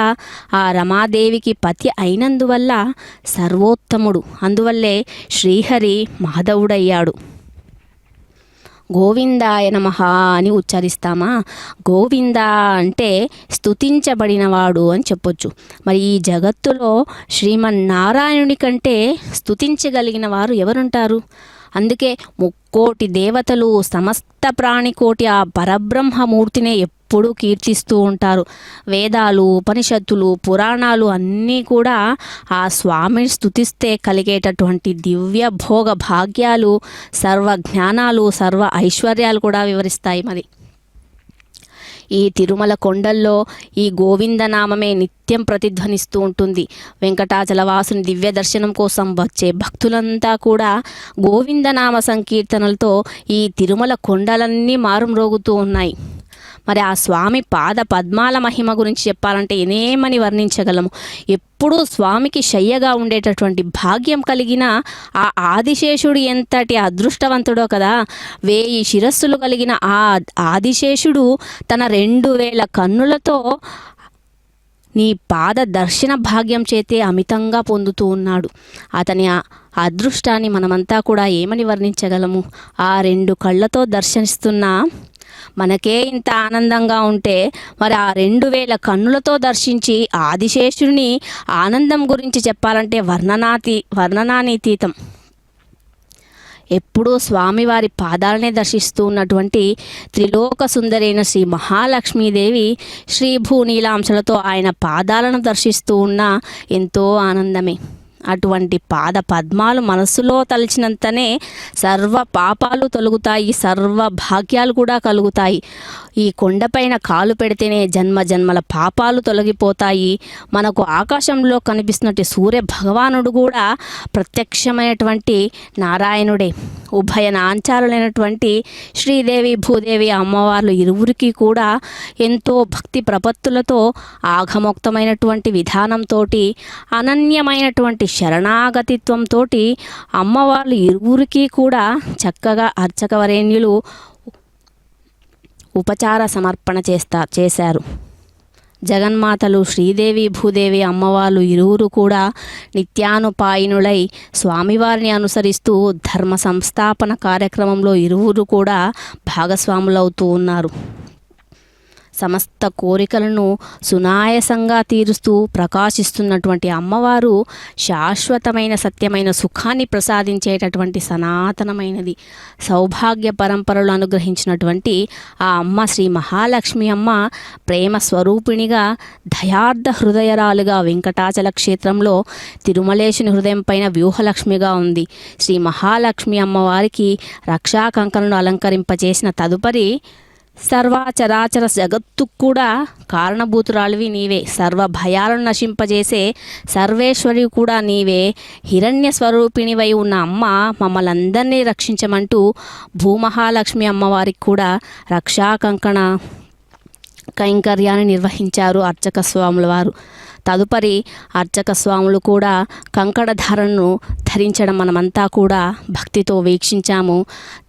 [SPEAKER 2] ఆ రమాదేవికి పతి అయినందువల్ల సర్వోత్తముడు. అందువల్లే శ్రీహరి మాధవుడయ్యాడు. గోవిందాయ నమః అని ఉచ్చరిస్తామా? గోవింద అంటే స్తుతించబడినవాడు అని చెప్పొచ్చు. మరి ఈ జగత్తులో శ్రీమన్నారాయణుని కంటే స్తుతించగలిగిన వారు ఎవరుంటారు? అందుకే ముక్కోటి దేవతలు సమస్త ప్రాణికోటి ఆ పరబ్రహ్మమూర్తినే ఎప్పుడూ కీర్తిస్తూ ఉంటారు. వేదాలు, ఉపనిషత్తులు, పురాణాలు అన్నీ కూడా ఆ స్వామిని స్తుతిస్తే కలిగేటటువంటి దివ్య భోగ భాగ్యాలు, సర్వ జ్ఞానాలు, సర్వ ఐశ్వర్యాలు కూడా వివరిస్తాయి. మరి ఈ తిరుమల కొండల్లో ఈ గోవిందనామమే నిత్యం ప్రతిధ్వనిస్తూ ఉంటుంది. వెంకటాచలవాసుని దివ్య దర్శనం కోసం వచ్చే భక్తులంతా కూడా గోవిందనామ సంకీర్తనలతో ఈ తిరుమల కొండలన్నీ మారుమ్రోగుతూ ఉన్నాయి. మరి ఆ స్వామి పాద పద్మాల మహిమ గురించి చెప్పాలంటే ఏమని వర్ణించగలము. ఎప్పుడూ స్వామికి శయ్యగా ఉండేటటువంటి భాగ్యం కలిగిన ఆ ఆదిశేషుడు ఎంతటి అదృష్టవంతుడో కదా. 1000 శిరస్సులు కలిగిన ఆ ఆదిశేషుడు తన 2000 కన్నులతో నీ పాద దర్శన భాగ్యం చేతే అమితంగా పొందుతూ ఉన్నాడు. అతని అదృష్టాన్ని మనమంతా కూడా ఏమని వర్ణించగలము. ఆ 2 కళ్ళతో దర్శనిస్తున్న మనకే ఇంత ఆనందంగా ఉంటే మరి ఆ 2000 కన్నులతో దర్శించి ఆదిశేషుని ఆనందం గురించి చెప్పాలంటే వర్ణనాతీతం. ఎప్పుడూ స్వామివారి పాదాలనే దర్శిస్తూ ఉన్నటువంటి త్రిలోక సుందరైన శ్రీ మహాలక్ష్మీదేవి శ్రీ భూనీలాంశలతో ఆయన పాదాలను దర్శిస్తూ ఉన్న ఎంతో ఆనందమే. అటువంటి పాద పద్మాలు మనస్సులో తలిచినంతనే సర్వ పాపాలు తొలగుతాయి, సర్వ భాగ్యాలు కూడా కలుగుతాయి. ఈ కొండపైన కాలు పెడితేనే జన్మ జన్మల పాపాలు తొలగిపోతాయి. మనకు ఆకాశంలో కనిపిస్తున్నట్టు సూర్య భగవానుడు కూడా ప్రత్యక్షమైనటువంటి నారాయణుడే. ఉభయ నాంచారులైనటువంటి శ్రీదేవి భూదేవి అమ్మవార్లు ఇరువురికి కూడా ఎంతో భక్తి ప్రపత్తులతో ఆఘమోక్తమైనటువంటి విధానంతో అనన్యమైనటువంటి శరణాగతిత్వంతో అమ్మవార్లు ఇరువురికి కూడా చక్కగా అర్చకవరేణ్యులు ఉపచార సమర్పణ చేశారు. జగన్మాతలు శ్రీదేవి భూదేవి అమ్మవార్లు ఇరువురు కూడా నిత్యానుపాయనులై స్వామివారిని అనుసరిస్తూ ధర్మ సంస్థాపన కార్యక్రమంలో ఇరువురు కూడా భాగస్వాములవుతూ ఉన్నారు. సమస్త కోరికలను సునాయాసంగా తీరుస్తూ ప్రకాశిస్తున్నటువంటి అమ్మవారు శాశ్వతమైన సత్యమైన సుఖాన్ని ప్రసాదించేటటువంటి సనాతనమైనది. సౌభాగ్య పరంపరలు అనుగ్రహించినటువంటి ఆ అమ్మ శ్రీ మహాలక్ష్మి అమ్మ ప్రేమ స్వరూపిణిగా దయార్థ హృదయరాలుగా వెంకటాచల క్షేత్రంలో తిరుమలేశుని హృదయం పైన వ్యూహలక్ష్మిగా ఉంది. శ్రీ మహాలక్ష్మి అమ్మవారికి రక్షా కంకణను అలంకరింపచేసిన తదుపరి సర్వచరాచర జగత్తుకు కూడా కారణభూతురాలివి నీవే. సర్వ భయాలను నశింపజేసే సర్వేశ్వరి కూడా నీవే. హిరణ్య స్వరూపిణివై ఉన్న అమ్మ మమ్మల్ని అందరినీ రక్షించమంటూ భూమహాలక్ష్మి అమ్మవారికి కూడా రక్షా కంకణ కైంకర్యాన్ని నిర్వహించారు అర్చక స్వాముల వారు. తదుపరి అర్చక స్వాములు కూడా కంకణధారణను ధరించడం మనమంతా కూడా భక్తితో వీక్షించాము.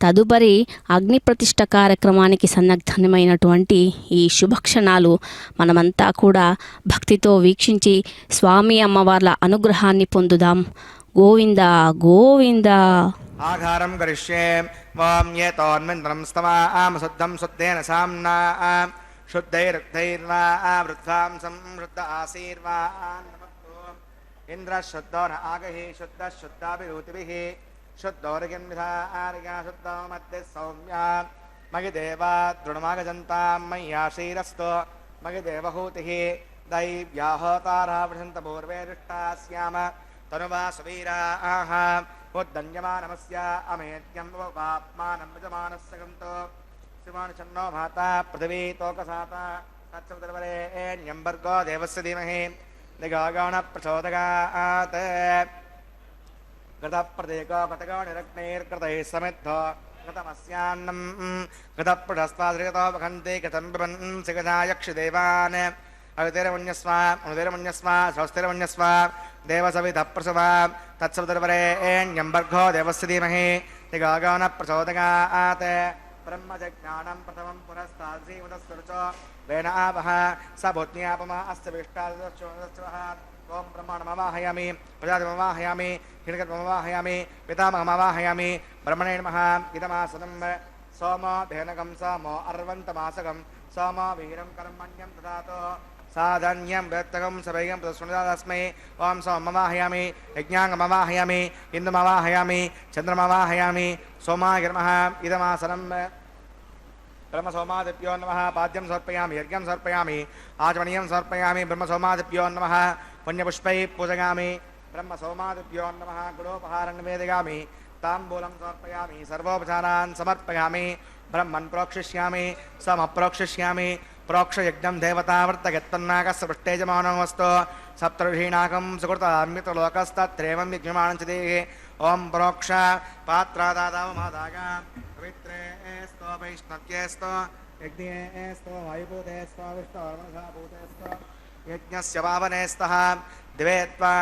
[SPEAKER 2] తదుపరి అగ్ని ప్రతిష్ఠ కార్యక్రమానికి సన్నద్ధమైనటువంటి ఈ శుభక్షణాలు మనమంతా కూడా భక్తితో వీక్షించి స్వామి అమ్మవార్ల అనుగ్రహాన్ని పొందుదాం. గోవింద గోవింద.
[SPEAKER 1] ఆఘారం గరిష్యే వాం ఏతోన్మింద్రం స్తవామ శుద్ధం శుద్ధేన సామ్నా శుద్ధైరుక్తైర్వా వృద్ధాంసం శుద్ధ ఆశీర్వాన్ నమస్తు. ఇంద్ర శుద్ధో న ఆగహి శుద్ధ శుద్ధాభిరూతిభిః శుద్ధోర్గన్విధార్గా శుద్ధో మధ్య సౌమ్య మగిదేవా దృఢమాగజంతాం మయ్యాశీరస్తో మగిదేవహూతిః దైవ్యాహోతారా వృషంత పూర్వే దృష్టాస్యామ తనువా సువీరాః ఉద్దన్యమానమస్య అమేత్యం వాప్మానం యజమానస్సగంతో శివానుచన్నో మాతా పృథివీ తోకసాత తత్సవితుర్వరేణ్యంబర్గో దేవస్య ధీమహి దిగాగణ ప్రచోదగాత్. గతప్రదేకో గతగో నిరగ్నైర్గతైః సమిద్ధో గతమస్యాన్నం గతప్రఢస్తాద్రిగతో వహంతి గతం పిబన్సి గజాయక్షిదేవాన్. అవితిరముణ్యస్వ అనుతిరముణ్యస్వ స్వస్తిరముణ్యస్వ దేవసవిధ ప్రసవ తత్సవితుర్వరేణ్యంబర్గో దేవస్య ధీమహి దిగాగణ ప్రచోదగాత్. బ్రహ్మజ్ఞానం ప్రథమం పురస్తాదీమతస్వరుచో వేనావహ స భూత్న్యాపమ అస్య విష్టాదశ్చోదశ్చవః. ఓం బ్రహ్మాణమవాహయామి ప్రజాతిమవాహయామి హిరణ్యగర్భమవాహయామి పితామహమవాహయామి. బ్రహ్మణే నమః. ఇదమాసనం సోమో ధేనకం సోమో అర్వంతమాసకం సోమో వీరం కర్మణ్యం దదాతు సాధన్యం వ్యక్తకం సభయం ప్రసునదాస్మై. ఓం సోమవాహయామి యజ్ఞాంగమవాహయామి ఇందుమవాహయామి చంద్రమవాహయామి సోమాయ నమః. ఇదమాసనం బ్రహ్మసోమాదిభ్యో నమః. పాద్యం సమర్పయామి యజ్ఞం సమర్పయామి ఆచమనీయం సమర్పయామి. బ్రహ్మసోమాదిభ్యో నమః. పుణ్యపుష్పై పూజయామి. బ్రహ్మసోమాదిభ్యో నమః. గుడోపహారం నివేదయామి. తాంబూలం సమర్పయామి. సర్వోపచారాన్ సమర్పయామి. బ్రహ్మన్ ప్రోక్షిష్యామి సమప్రోక్షిష్యామి. प्रोक्षयज्ञं देवतावर्तगत्तन्नाकस्य पृष्ठेजमानमस्तु सप्तऋषीणाकं सुकृतान्मित्रलोकस्तत्रेवं यज्ञमाणञ्चदेः ॐ प्रोक्ष पात्रादादावमादागा पवित्रे स्तो वैष्णव्येस्तो यज्ञेस्तो वायुभूतेस्तो विष्णुर्मनसाभूतेस्तो यज्ञस्य पावनेस्तः दिवे त्वा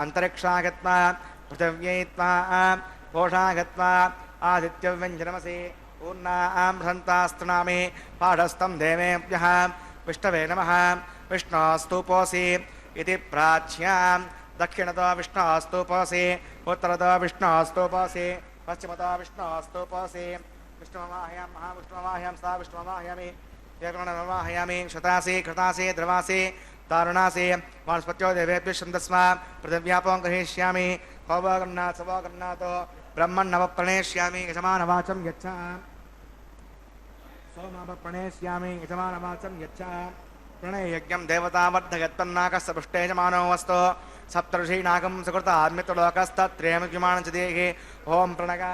[SPEAKER 1] अन्तरिक्षागत्वा पृथिव्यै त्वा पोषागत्वा आदित्यव्यञ्जनमसि पूर्णां हन्तास्तृणामि पाठस्थं देवेभ्यः विष्णवे नमः विष्णोस्तुपोऽसि इति प्राच्यां दक्षिणतो विष्णोस्तुपोऽसि उत्तरतो विष्णोस्तुपोऽसि पश्चिमतो विष्णोस्तुपोऽसि विष्णुमवाहयां महाविष्णुमवाहयां सा विष्णुमवाहयामि एकरणमवाहयामि शतासि कृतासि द्रवासि दारुणासि वनस्पत्यो देवेभ्यः छन्दस्व पृथिव्यापं गृहीष्यामि होमगन्नाथ सवगन्नाथो ब्रह्मण्णवप्रणेष्यामि यजमानवाचं यच्छ सोमवप्रणेष्यामि यजमानवाचं यच्छ प्रणययज्ञं देवतावर्धयत्तन्नाकस्य पृष्ठेजमानो वस्तु सप्तऋषीनागं सुकृतान्मित्रलोकस्तत्रेयमुज्यमाणञ्चदेः ॐ प्रणगा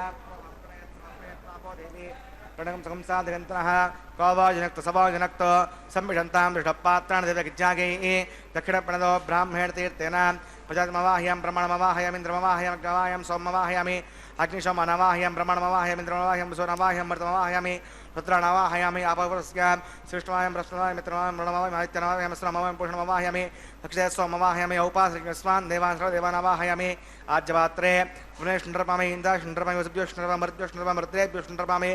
[SPEAKER 1] प्रणगं संसादिगन्तनः कौवाजनक्तो सवाजनक्तो संविषन्तां दृढपात्राणि देवगिज्जागैः दक्षिणप्रणदो ब्राह्मणेन तीर्थेन प्रजातमवाह्यं ब्रह्मणमवाह्यमिन्द्रमवाह्यं अग्नवाह्यं सोममवाह्यामि अग्निशोमनवाह्यं ब्रह्मणमवाह्यम् इन्द्रमवाह्यं विशोनवाह्यं मृतमवाह्यामि रुद्राणवाह्यामि आपवस्यां सृष्टवाह्यं प्रश्नवाह्यं मित्रवाह्यं मृणमवाह्यं आदित्यनवाह्यं स्रमवाह्यं पूषणमवाह्यामि दक्षिणे सोममवाह्यामि औपासस्वान् देवान् सर्वदेवानवाह्यामि आज्यपात्रे पुनश्नृपामि इन्द्रश्नृपामि वसुभ्योश्नृपामि मरुद्भ्योश्नृपामि रुद्रेभ्योश्नृपामि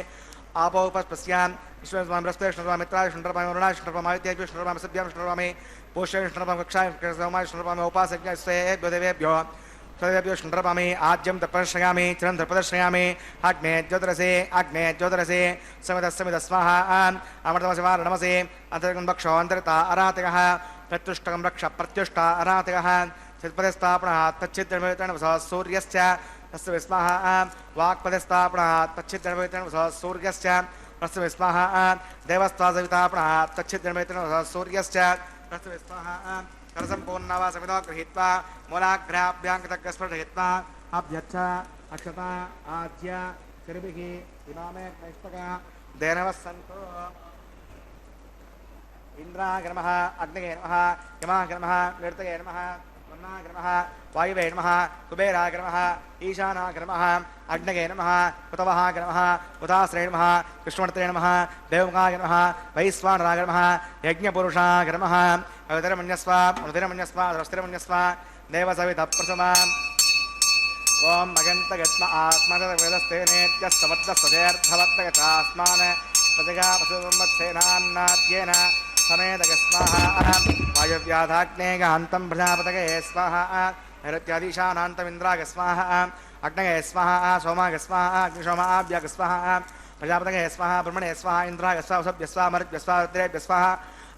[SPEAKER 1] आपोपस्पस्यां विश्वेश्वरामि रस्तेश्नृपामि मित्राश्नृपामि वरुणाश्नृपामि आदित्येभ्योश्नृपामि सभ्याश्नृपामि पोष्यश्नृपामि कक्षाश्नृपामि औपासस्वेभ्यो देवेभ्यो सर्वेभ्यो श्नृपामि आज्यं तर्पयिष्यामि चिरं तर्पयिष्यामि अग्ने ज्योतिरसे समितस्वाहा अमृतमसिवा नमसे अन्तरिकं भक्षो अन्तरिता अरातयः प्रत्युष्टकं रक्ष प्रत्युष्टा अरातयः चित्पदस्थापनः तच्चिद्रवेतेन सह सूर्यस्य तस्य विस्मः वाक्पदस्थापनः तच्चिद्रवेतेन सह सूर्यस्य तस्य विस्मः देवस्थासवितापनः तच्चिद्रवेतेन सह सूर्यस्य तस्य विस्मः करसम्पूर्णवा समितो गृहीत्वा मूलाग्राभ्याङ्कतग्रस्पर्शयित्वा अभ्यच्छ अक्षता आज्य शिरभिः इमामे नैष्पका देनवः सन्तु इन्द्राय नमः अग्नये नमः यमाय नमः ऋतये नमः वरुणाय नमः वायुवे नमः कुबेराय नमः ईशानाय नमः अग्नये नमः कृतवहाय नमः उदाश्रये नमः कृष्णवर्तये नमः देवगाय नमः वैश्वानराय नमः यज्ञपुरुषाय नमः अवतिरमन्यस्व द्रष्टिरमन्यस्व देवसवितप्रसमाम् ॐ मगन्तगत्म आत्मगतवेदस्तेनेत्यस्तवद्दस्तेऽर्थवद्दगतास्मान् प्रतिगापशुवत्सेनान्नाद्येन समेतगस्वाहा वायुव्याधाग्नेगान्तं प्रजापतये स्वाहा नैऋत्यादीशानान्तमिन्द्राय स्वाहा अग्नये स्वाहा सोमाय स्वाहा अग्निशोमाभ्याग स्वाहा प्रजापतये स्वाहा ब्रह्मणे स्वाहा इन्द्राय स्वाहा वसुभ्यस्वाहा मरुद्भ्यस्वाहा रुद्रेभ्यस्वाहा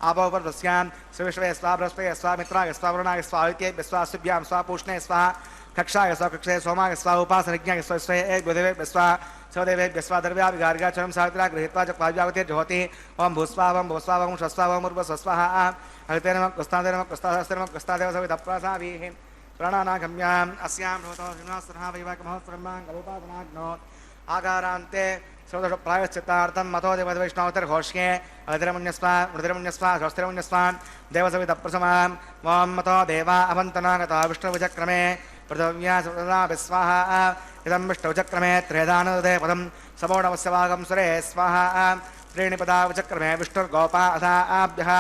[SPEAKER 1] आपोपरस्यां सुविश्वे स्वाहा बृहस्पतये स्वाहा मित्राय स्वाहा वरुणाय स्वाहा आदित्येभ्यः स्वाहा सुभ्यां स्वाहा पूष्णे स्वाहा कक्षाय स्वाहा कक्षे सोमाय स्वाहा उपासनज्ञाय स्वाहा देवेभ्यः स्वाहा स्वदेवेभ्यः स्वाहा द्रव्याभिगार्गाचरं सावित्रा गृहीत्वा च पाव्यावतिर्जहोति ॐ भूस्वावं भूस्वावं स्वस्वावं ऊर्ध्वस्वस्वाहा अहिते नमः कुस्तादे नमः कुस्तादस्ते नमः कुस्तादेव सवितप्रसावीः प्राणानागम्याम् अस्यां भवतो श्रीनिवासरः वैवाकमहोत्सवमाङ्गलोपासनाग्नो आकारान्ते सर्वदोष प्रायश्चित्तार्थं मतो देववैष्णवतिर्घोष्ये अतिरमुन्यस्वा मृतिरमुन्यस्वा स्वस्तिरमुन्यस्वा देवसवितप्रसमां वां मतो देवा अवन्तनागता विष्णुविचक्रमे पृथिव्या सुरदा विस्वाहा इदं विष्णुविचक्रमे त्रेधानुदे पदं समोणवस्य वागं सुरे स्वाहा त्रीणि पदा विचक्रमे विष्णुर्गोपा अथा आभ्यः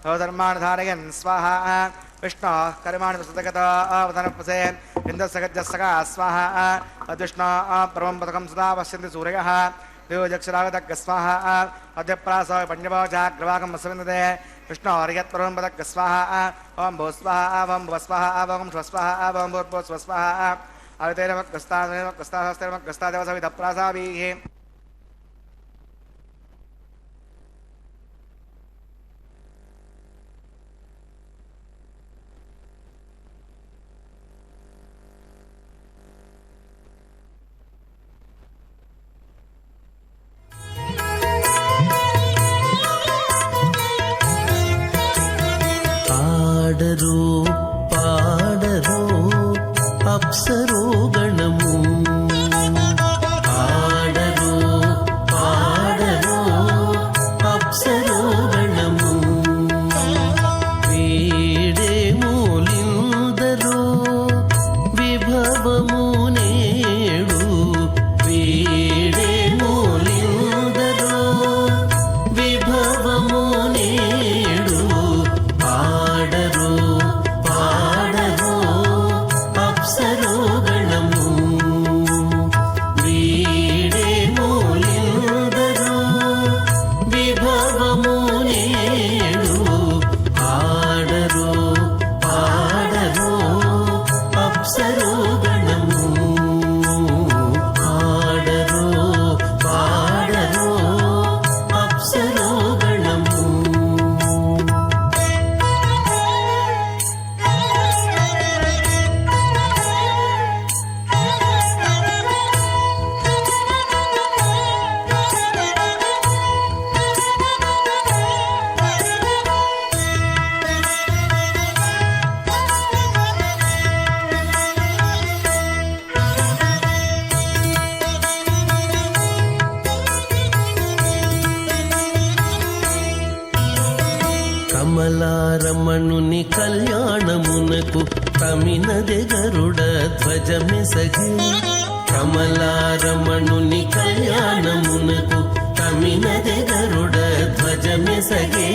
[SPEAKER 1] स्वधर्मान् धारयन् स्वाहा विष्णोः कर्माणि प्रस्तुतगता अवतनपसे इन्द्रसगजस्सगा स्वाहा अद्विष्णोः परमं पदकं सदा पश्यन्ति सूर्यः देवजक्षरागतज्ञ स्वाहा अद्यप्रासः पञ्चभोजाग्रवाकं वसविन्दते विष्णोर्यत्परमं पदज्ञ स्वाहा ॐ भूस्वाहा ॐ भुवस्वाहा ॐ स्वस्वाहा ॐ भूर्भुवस्वस्वाहा अवितेनमग्रस्तादेव सवितप्रासावीः
[SPEAKER 3] పాడరు పాడరు అప్సరో గణము పాడరు రమణుని కళ్యాణమునకు తమినదే గరుడ ధ్వజమెసగే కమలారమణుని కళ్యాణమునకు తమినదే గరుడ ధ్వజమెసగే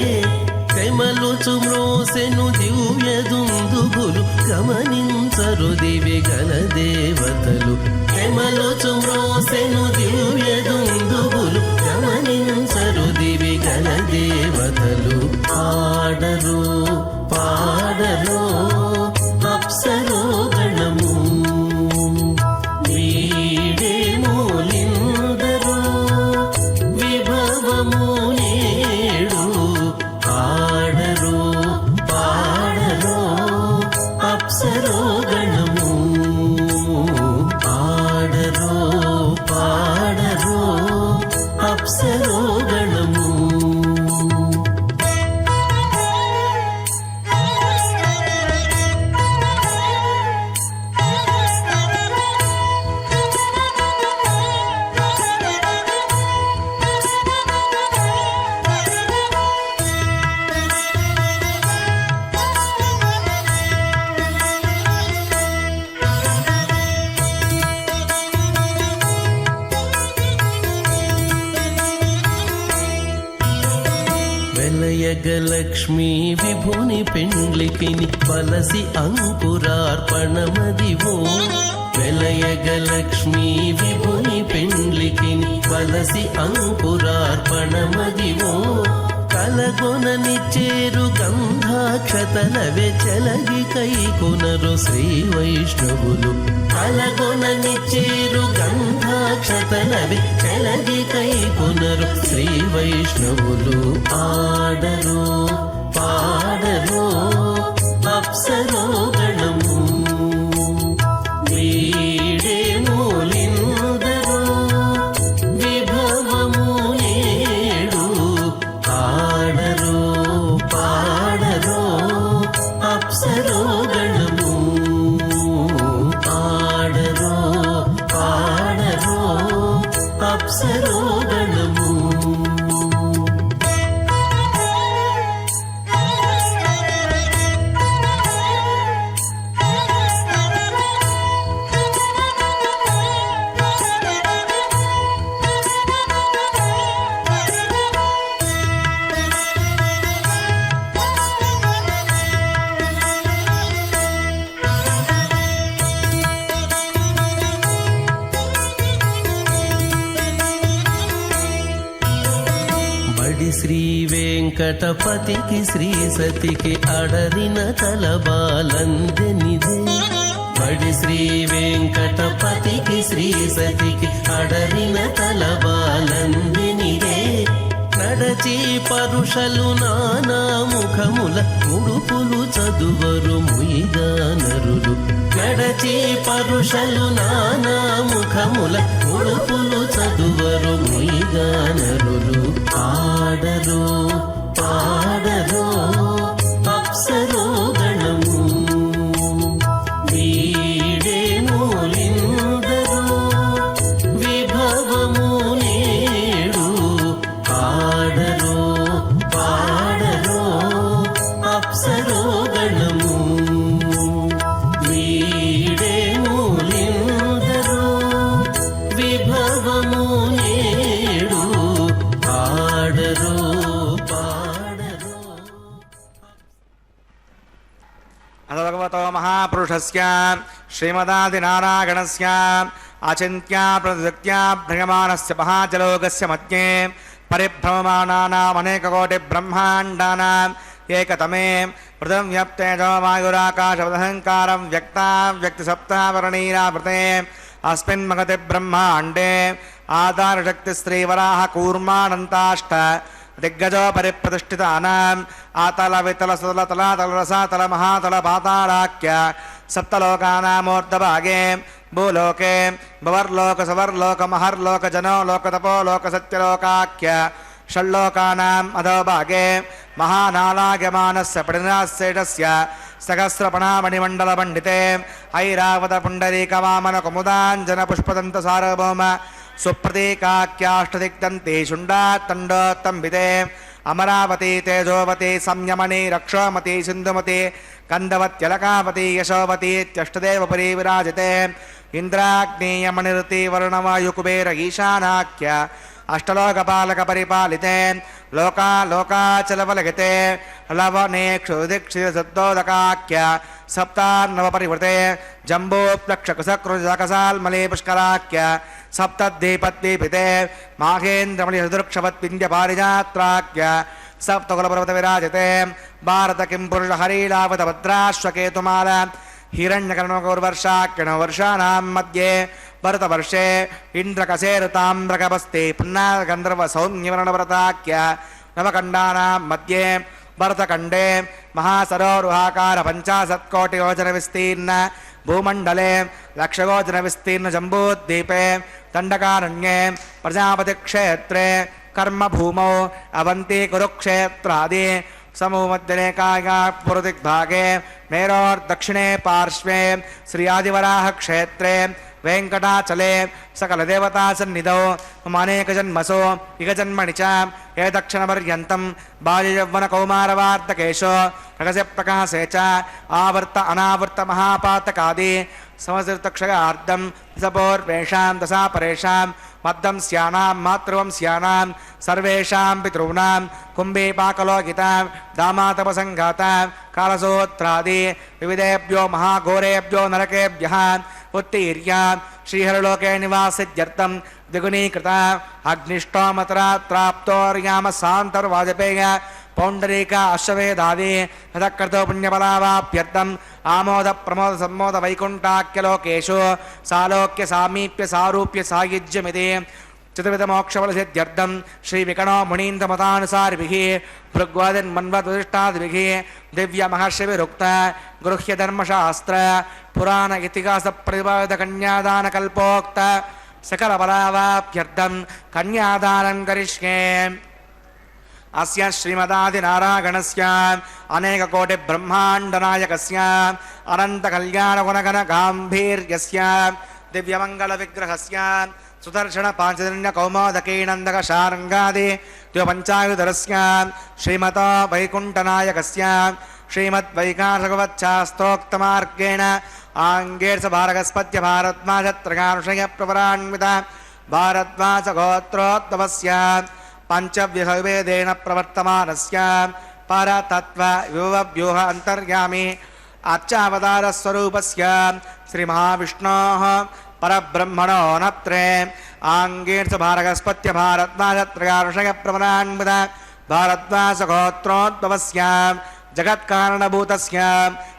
[SPEAKER 3] తెమలుచు మ్రోసెను దివ్య దుందుగులు గమనించరు దివి గల దేవతలు తెమలుచు మ్రోసెను దివ్య దుందుగులు గమనించరు దివి గల దేవతలు ఆడరు పాడరు అప్సరో గణము వీడే మూలిందరు విభవము నేడు ఆడరు పాడరు అప్సరో గణము ఆడరు పాడరు అప్సరో గణము వెలయగలక్ష్మీ విభుని పెండ్లికిని వలసి అంకురార్పణమదివో వెలయగలక్ష్మీ విభుని పెండ్లికిని వలసి అంకురార్పణమదివో కలగొననిచ్చేరు గంధాక్షతలవే చెలగి కైకొనరు శ్రీ వైష్ణవులు కలగొననిచ్చేరు గంధాక్షతలవే చెలగి కైకొనరు శ్రీ వైష్ణవులు ఆడరు పాడరు అప్సరో గణము వీడే మూలిందరు విభవము నేడు ఆడరు పాడరు అప్సరో గణము ఆడరు పాడరు అప్సరో గణము బడి శ్రీ వెంకటపతికి శ్రీ సతికి అడరిన తలబాలందెనిదే బడి శ్రీ వెంకటపతికి శ్రీ సతికి అడరిన తలబాలందెనిదే నడచి పరుషలు నానా ముఖముల ముడుపులు చదువరు ముయిగా నరులు నడచి పరుషలు నానా ముఖముల ముడుపులు చదువరు ముయిగా నరులు ఆడరు పాడరు అప్సరో గణము వీడే మూలిందరు విభవము నేడు ఆడరు పాడరు అప్సరో గణము వీడే మూలిందరు విభవము నేడు ఆడరు పాడరు
[SPEAKER 1] అథ భగవతో మహాపురుషస్య శ్రీమదాదినారాయణస్య అచింత్యా ప్రతిదృత్యా భ్రయమాణస్య మహాజలోకస్య మధ్యే పరిభ్రమమానానామనేకకోటి బ్రహ్మాండానాం ఏకతమే పృథివ్యప్తేజో వాయురాకాశవదహంకారం వ్యక్తావ్యక్తిసప్తావరణీరావృతే అస్మిన్ మగతి బ్రహ్మాండే ఆధారశక్తిశ్రీవరాహ కూర్మానంతాష్ట దిగ్గజో పరిప్రతిష్ఠితానాం ఆతల వితల సుతల తలాతల రసాతల మహాతల పాతాళాఖ్య సప్తలోకానామూర్ధభాగే భూలోకే భవర్లోక సవర్లోక మహర్లోక జనో లోక తపో లోక సత్యలోకాఖ్య షల్లోకానాం అధోభాగే మహానాలాగ్యమానస్య పడినాశేషస్య సహస్రపణామణిమండలపండితే ఐరావత పుండరీకవామన కుముదాంజన పుష్పదంత సార్వభౌమ సుప్రతీకాఖ్యాష్టదిగ్దంతే శుండాత్తండోత్తంబితే అమరావతి తేజోవతి సంయమని రక్షోమతి సింధుమతి కందవత్యలకావతి యశోవతి ఇత్యష్టదేవ పరీ విరాజతే ఇంద్రాగ్నేయమనిరుతి వరుణవాయుకుబేర ఈశానాఖ్య అష్టలోకపాలక పరిపాలితే లోకాచలవలగతే లవనే క్షుదిక్షితోదకాఖ్య సప్తాన్నవ పరివృతే జంబోప్లక్షకుసకృజకసాల్మలే పుష్కరాఖ్య సప్తద్వీపద్వీపితే మాహేంద్రమణిదృక్షవత్పింద్య పారిజాత్రాఖ్య సప్తకులపర్వత విరాజతే భారత కిం పురుష హరీలావత భద్రాశ్వకేతుమాల हिरण्यकर्णकौर्वर्षाक्षणवर्षाणां मध्ये भरतवर्षे इन्द्रकसेरुताम्रकपस्ते पुन्नागन्धर्वसौम्यवर्णव्रताख्य नवखण्डानां मध्ये भरतखण्डे महासरोरुहाकार 50,000,000,000 भूमण्डले लक्षगोचरविस्तीर्ण जम्बूद्वीपे दण्डकारण्ये प्रजापतिक्षेत्रे कर्मभूमौ अवन्ती कुरुक्षेत्रादि समूहमध्यनेकाया पुरदिग्भागे मेरोर्दक्षिणे पार्श्वे श्री आदिवराह क्षेत्रे वेङ्कटाचले सकलदेवतासन्निधौ ममानेकजन्मसो इकजन्मणि च ये दक्षिणपर्यन्तं बाल्ययौवनकौमारवार्धकेषु रहस्य प्रकाशे च आवर्त अनावर्त महापातकादि समसृतक्षगार्धं दशपूर्वेषां दशापरेषां मद्दं स्यानां मातृवंस्यानां सर्वेषां पितॄणां कुम्भीपाकलोकितां दामातपसङ्घातां कालसूत्रादि विविधेभ्यो महाघोरेभ्यो नरकेभ्यः उत्तीर्य श्रीहरलोके निवासित्यर्थं द्विगुणीकृता अग्निष्टोमतरात्राप्तोर्यामसान्तर्वाजपेय पौण्डरीक अश्ववेदादि ततःकृतो पुण्यफलावाप्यर्थम् आमोद प्रमोद सम्मोद वैकुण्ठाख्यलोकेषु सालोक्य सामीप्य सारूप्य सायुज्यमिति चतुर्विधमोक्षफलसिद्ध्यर्थं श्रीविकणो मुनीन्द्रमतानुसारिभिः भृग्वादिन्मन्वद्वदिष्टादिभिः दिव्यमहर्षिभिरुक्त गृह्यधर्मशास्त्र पुराण इतिहासप्रतिपादकन्यादानकल्पोक्त सकलफलावाप्यर्थं कन्यादानं करिष्ये अस्य श्रीमदादिनारायणस्य अनेककोटिब्रह्माण्डनायकस्य अनन्तकल्याणगुणगणगाम्भीर्यस्य दिव्यमङ्गलविग्रहस्य सुदर्शनपाञ्चजन्यकौमोदकीनन्दकशारङ्गादि द्विपञ्चायुधरस्य श्रीमतो वैकुण्ठनायकस्य श्रीमद्वैकाशगवच्छास्तोक्तमार्गेण आङ्गेर्षभारगस्पत्य भारद्वाजत्रगानुषयप्रवरान्वित भारद्वाजगोत्रोद्भवस्य पंचव्यूहवेदेन प्रवर्तमानस्य परतत्व व्यूह अंतर्यामी अर्चावतारस्वरूपस्य श्रीमहाविष्णोः परब्रह्मणो नत्रे आङ्गीर्षभारगस्पत्य भारद्वाजत्रगानुषयप्रवरान्वित भारद्वाजगोत्रोद्भवस्य जगत्कारणभूतस्य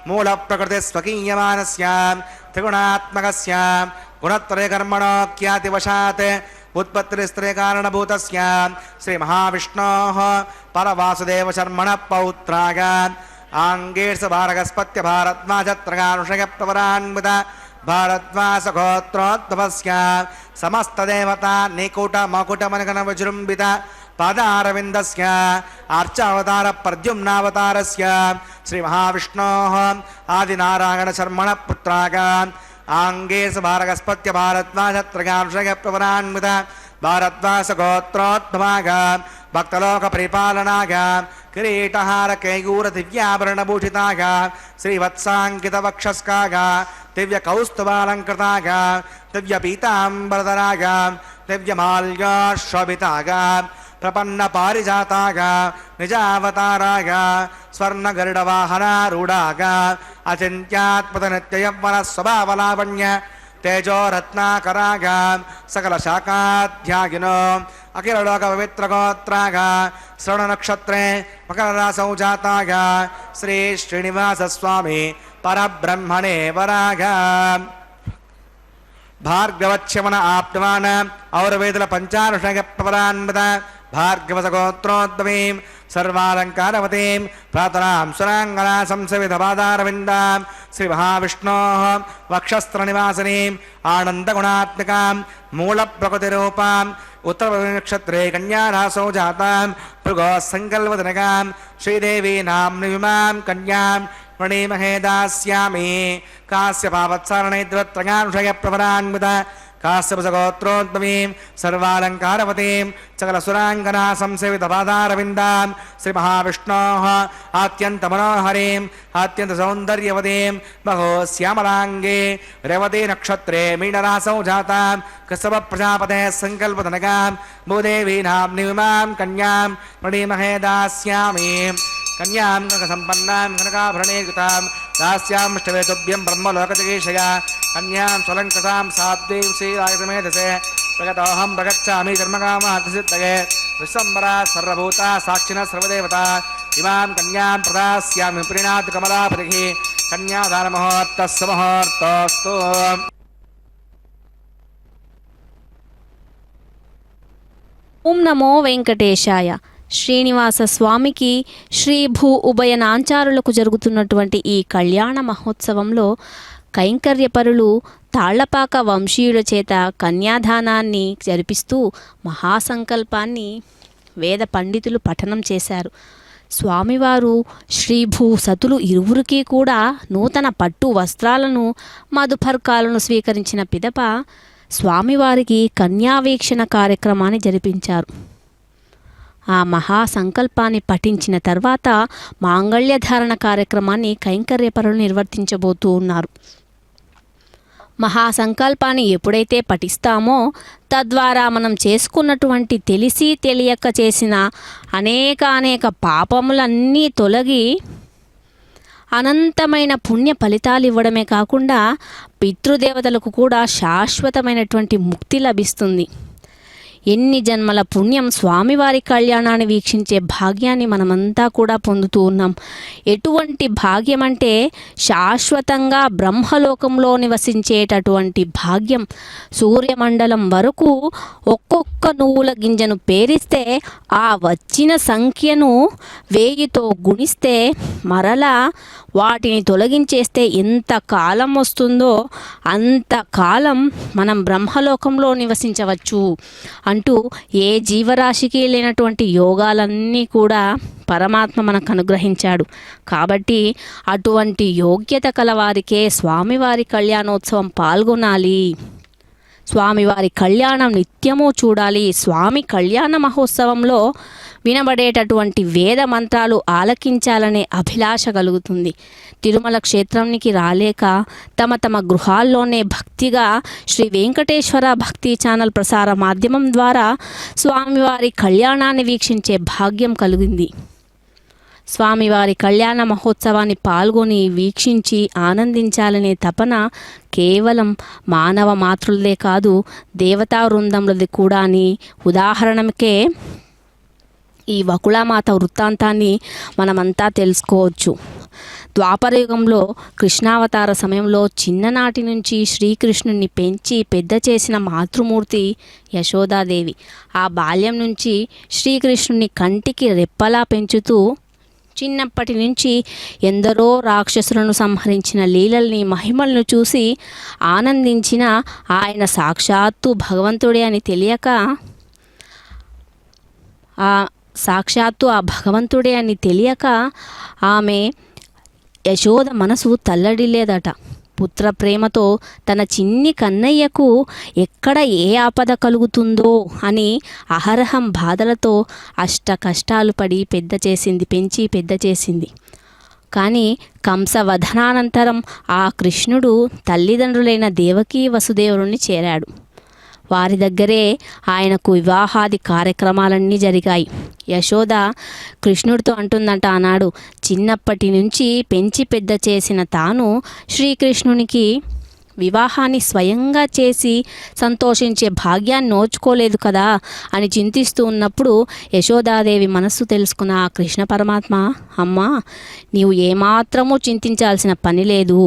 [SPEAKER 1] मूलप्रकृतिस्वकीयमानस्य त्रिगुणात्मकस्य गुणत्रयकर्मणो ख्यातिवशात् उत्पत्तिस्त्रे कारणभूतस्य श्री महाविष्णोः परवासुदेव शर्मणः पौत्राय आङ्गीर्षभारगस्पत्य भारद्वाजत्रगानुषयप्रवरान्वित भारद्वाजगोत्रोद्भवस्य समस्तदेवता निकुटमकुटमनिगणविजृम्भित पादारविन्दस्य अर्चावतार प्रद्युम्नावतारस्य श्री महाविष्णोः आदिनारायणशर्मणः पुत्राय आङ्गीर्षभारगस्पत्य भारद्वाजत्रगानुषयप्रवरान्वित भारद्वाजगोत्रोद्भवाय भक्तलोकपरिपालनाय किरीटहारकेयूरदिव्याभरणभूषिताय श्रीवत्साङ्कितवक्षस्काय दिव्यकौस्तुभालङ्कृताय दिव्यपीताम्बरधराय दिव्यमाल्याशोभिताय प्रपन्नपारिजाताय निजावताराय स्वर्णगरुडवाहनारूढाय अचिन्त्यात्पतनित्ययौवनस्वभावलावण्य तेजोरत्नाकराय सकलशाखाध्यायिनो अखिललोकपवित्रगोत्राय श्रवणनक्षत्रे मकररासौ जाताय श्री श्रीनिवासस्वामी परब्रह्मणे वराय भार्गवच्छमन आप्तवान् औरवेदल पञ्चानुषयप्रवरान्वित भार्गवसगोत्रोद्भवीं सर्वालङ्कारवतीं प्रातरां सुराङ्गना संसविधपादारविन्दां श्रीमहाविष्णोः वक्षस्त्रनिवासिनीम् आनन्दगुणात्मिकां मूलप्रकृतिरूपाम् उत्तरनक्षत्रे कन्यारासौ जातां भृगोः सङ्कल्पजनकां श्रीदेवी नाम्निमां कन्यां प्रणीमहे दास्यामि कास्यपावत्सरणैद्वत्रगानुषयप्रवरान्वित काश्यपसगोत्रोद्भवीं सर्वालङ्कारवतीं सकलसुराङ्गना संसेवितपादारविन्दां श्रीमहाविष्णोः आत्यन्तमनोहरीं आत्यन्तसौन्दर्यवतीं महोश्यामलाङ्गे रेवती नक्षत्रे मीनरासौ जातां कश्यपप्रजापतेः सङ्कल्पतनकां भूदेवीनां निविमां कन्यां प्रणीमहे दास्यामि कन्यां कनकसम्पन्नां कनकाभरणीकृतां दास्यामिष्टवेतुभ्यं ब्रह्मलोकचिकीर्षया कन्यां स्वलङ्कृतां सात्वीं श्रीराजसमेधसे प्रगतोऽहं प्रगच्छामि कर्मकामार्थसिद्धये विश्वम्बरा सर्वभूता साक्षिणः सर्वदेवता इमां कन्यां प्रदास्यामि प्रीणात् कमलापतिः कन्यादानमुहूर्तस्य मुहूर्तोऽस्तु।
[SPEAKER 2] ఓం నమో వెంకటేశాయ. శ్రీనివాస స్వామికి శ్రీ భూ ఉభయ నాంచారులకు జరుగుతున్నటువంటి ఈ కళ్యాణ మహోత్సవంలో కైంకర్యపరులు తాళ్లపాక వంశీయుల చేత కన్యాదానాన్ని జరిపిస్తూ మహాసంకల్పాన్ని వేద పండితులు పఠనం చేశారు. స్వామివారు శ్రీభూ సతులు ఇరువురికి కూడా నూతన పట్టు వస్త్రాలను మధుపర్కాలను స్వీకరించిన పిదప స్వామివారికి కన్యావీక్షణ కార్యక్రమాన్ని జరిపించారు. ఆ మహాసంకల్పాన్ని పఠించిన తర్వాత మాంగళ్యధారణ కార్యక్రమాన్ని కైంకర్యపరులు నిర్వర్తించబోతూ ఉన్నారు. మహాసంకల్పాన్ని ఎప్పుడైతే పఠిస్తామో తద్వారా మనం చేసుకున్నటువంటి తెలిసి తెలియక చేసిన అనేక పాపములన్నీ తొలగి అనంతమైన పుణ్య ఫలితాలు ఇవ్వడమే కాకుండా పితృదేవతలకు కూడా శాశ్వతమైనటువంటి ముక్తి లభిస్తుంది. ఎన్ని జన్మల పుణ్యం స్వామివారి కళ్యాణాన్ని వీక్షించే భాగ్యాన్ని మనమంతా కూడా పొందుతూ ఉన్నాం. ఎటువంటి భాగ్యం అంటే శాశ్వతంగా బ్రహ్మలోకంలో నివసించేటటువంటి భాగ్యం. సూర్యమండలం వరకు ఒక్కొక్క నువ్వుల గింజను పేరిస్తే ఆ వచ్చిన సంఖ్యను 1000తో గుణిస్తే మరలా వాటిని తొలగించేస్తే ఎంత కాలం వస్తుందో అంతకాలం మనం బ్రహ్మలోకంలో నివసించవచ్చు అంటూ ఏ జీవరాశికి లేనటువంటి యోగాలన్నీ కూడా పరమాత్మ మనకు అనుగ్రహించాడు. కాబట్టి అటువంటి యోగ్యత కలవారికే స్వామివారి కళ్యాణోత్సవం పాల్గొనాలి. స్వామివారి కళ్యాణం నిత్యము చూడాలి. స్వామి కళ్యాణ మహోత్సవంలో వినబడేటటువంటి వేద మంత్రాలు ఆలకించాలనే అభిలాష కలుగుతుంది. తిరుమల క్షేత్రానికి రాలేక తమ గృహాల్లోనే భక్తిగా శ్రీ వెంకటేశ్వర భక్తి ఛానల్ ప్రసార మాధ్యమం ద్వారా స్వామివారి కళ్యాణాన్ని వీక్షించే భాగ్యం కలిగింది. స్వామివారి కళ్యాణ మహోత్సవాన్ని పాల్గొని వీక్షించి ఆనందించాలనే తపన కేవలం మానవ మాతృలదే కాదు, దేవతా వృందములది కూడా అని ఉదాహరణకే ఈ వకుళమాత వృత్తాంతాన్ని మనమంతా తెలుసుకోవచ్చు. ద్వాపరయుగంలో కృష్ణావతార సమయంలో చిన్ననాటి నుంచి శ్రీకృష్ణుని పెంచి పెద్ద చేసిన మాతృమూర్తి యశోదాదేవి. ఆ బాల్యం నుంచి శ్రీకృష్ణుని కంటికి రెప్పలా పెంచుతూ చిన్నప్పటి నుంచి ఎందరో రాక్షసులను సంహరించిన లీలల్ని మహిమలను చూసి ఆనందించిన ఆయన సాక్షాత్తు భగవంతుడే అని తెలియక ఆమె యశోద మనసు తల్లడిల్లేదట. పుత్ర ప్రేమతో తన చిన్ని కన్నయ్యకు ఎక్కడ ఏ ఆపద కలుగుతుందో అని అహరహం బాధలతో అష్ట కష్టాలు పడి పెంచి పెద్ద చేసింది. కానీ కంసవధనానంతరం ఆ కృష్ణుడు తల్లిదండ్రులైన దేవకీ వసుదేవుని చేరాడు. వారి దగ్గరే ఆయనకు వివాహాది కార్యక్రమాలన్నీ జరిగాయి. యశోద కృష్ణుడితో అంటుందంట, ఆనాడు చిన్నప్పటి నుంచి పెంచి పెద్ద చేసిన తాను శ్రీకృష్ణునికి వివాహాన్ని స్వయంగా చేసి సంతోషించే భాగ్యాన్ని నోచుకోలేదు కదా అని చింతిస్తూ ఉన్నప్పుడు యశోదాదేవి మనస్సు తెలుసుకున్న ఆ కృష్ణ పరమాత్మ, అమ్మా నీవు ఏమాత్రమూ చింతించాల్సిన పని లేదు.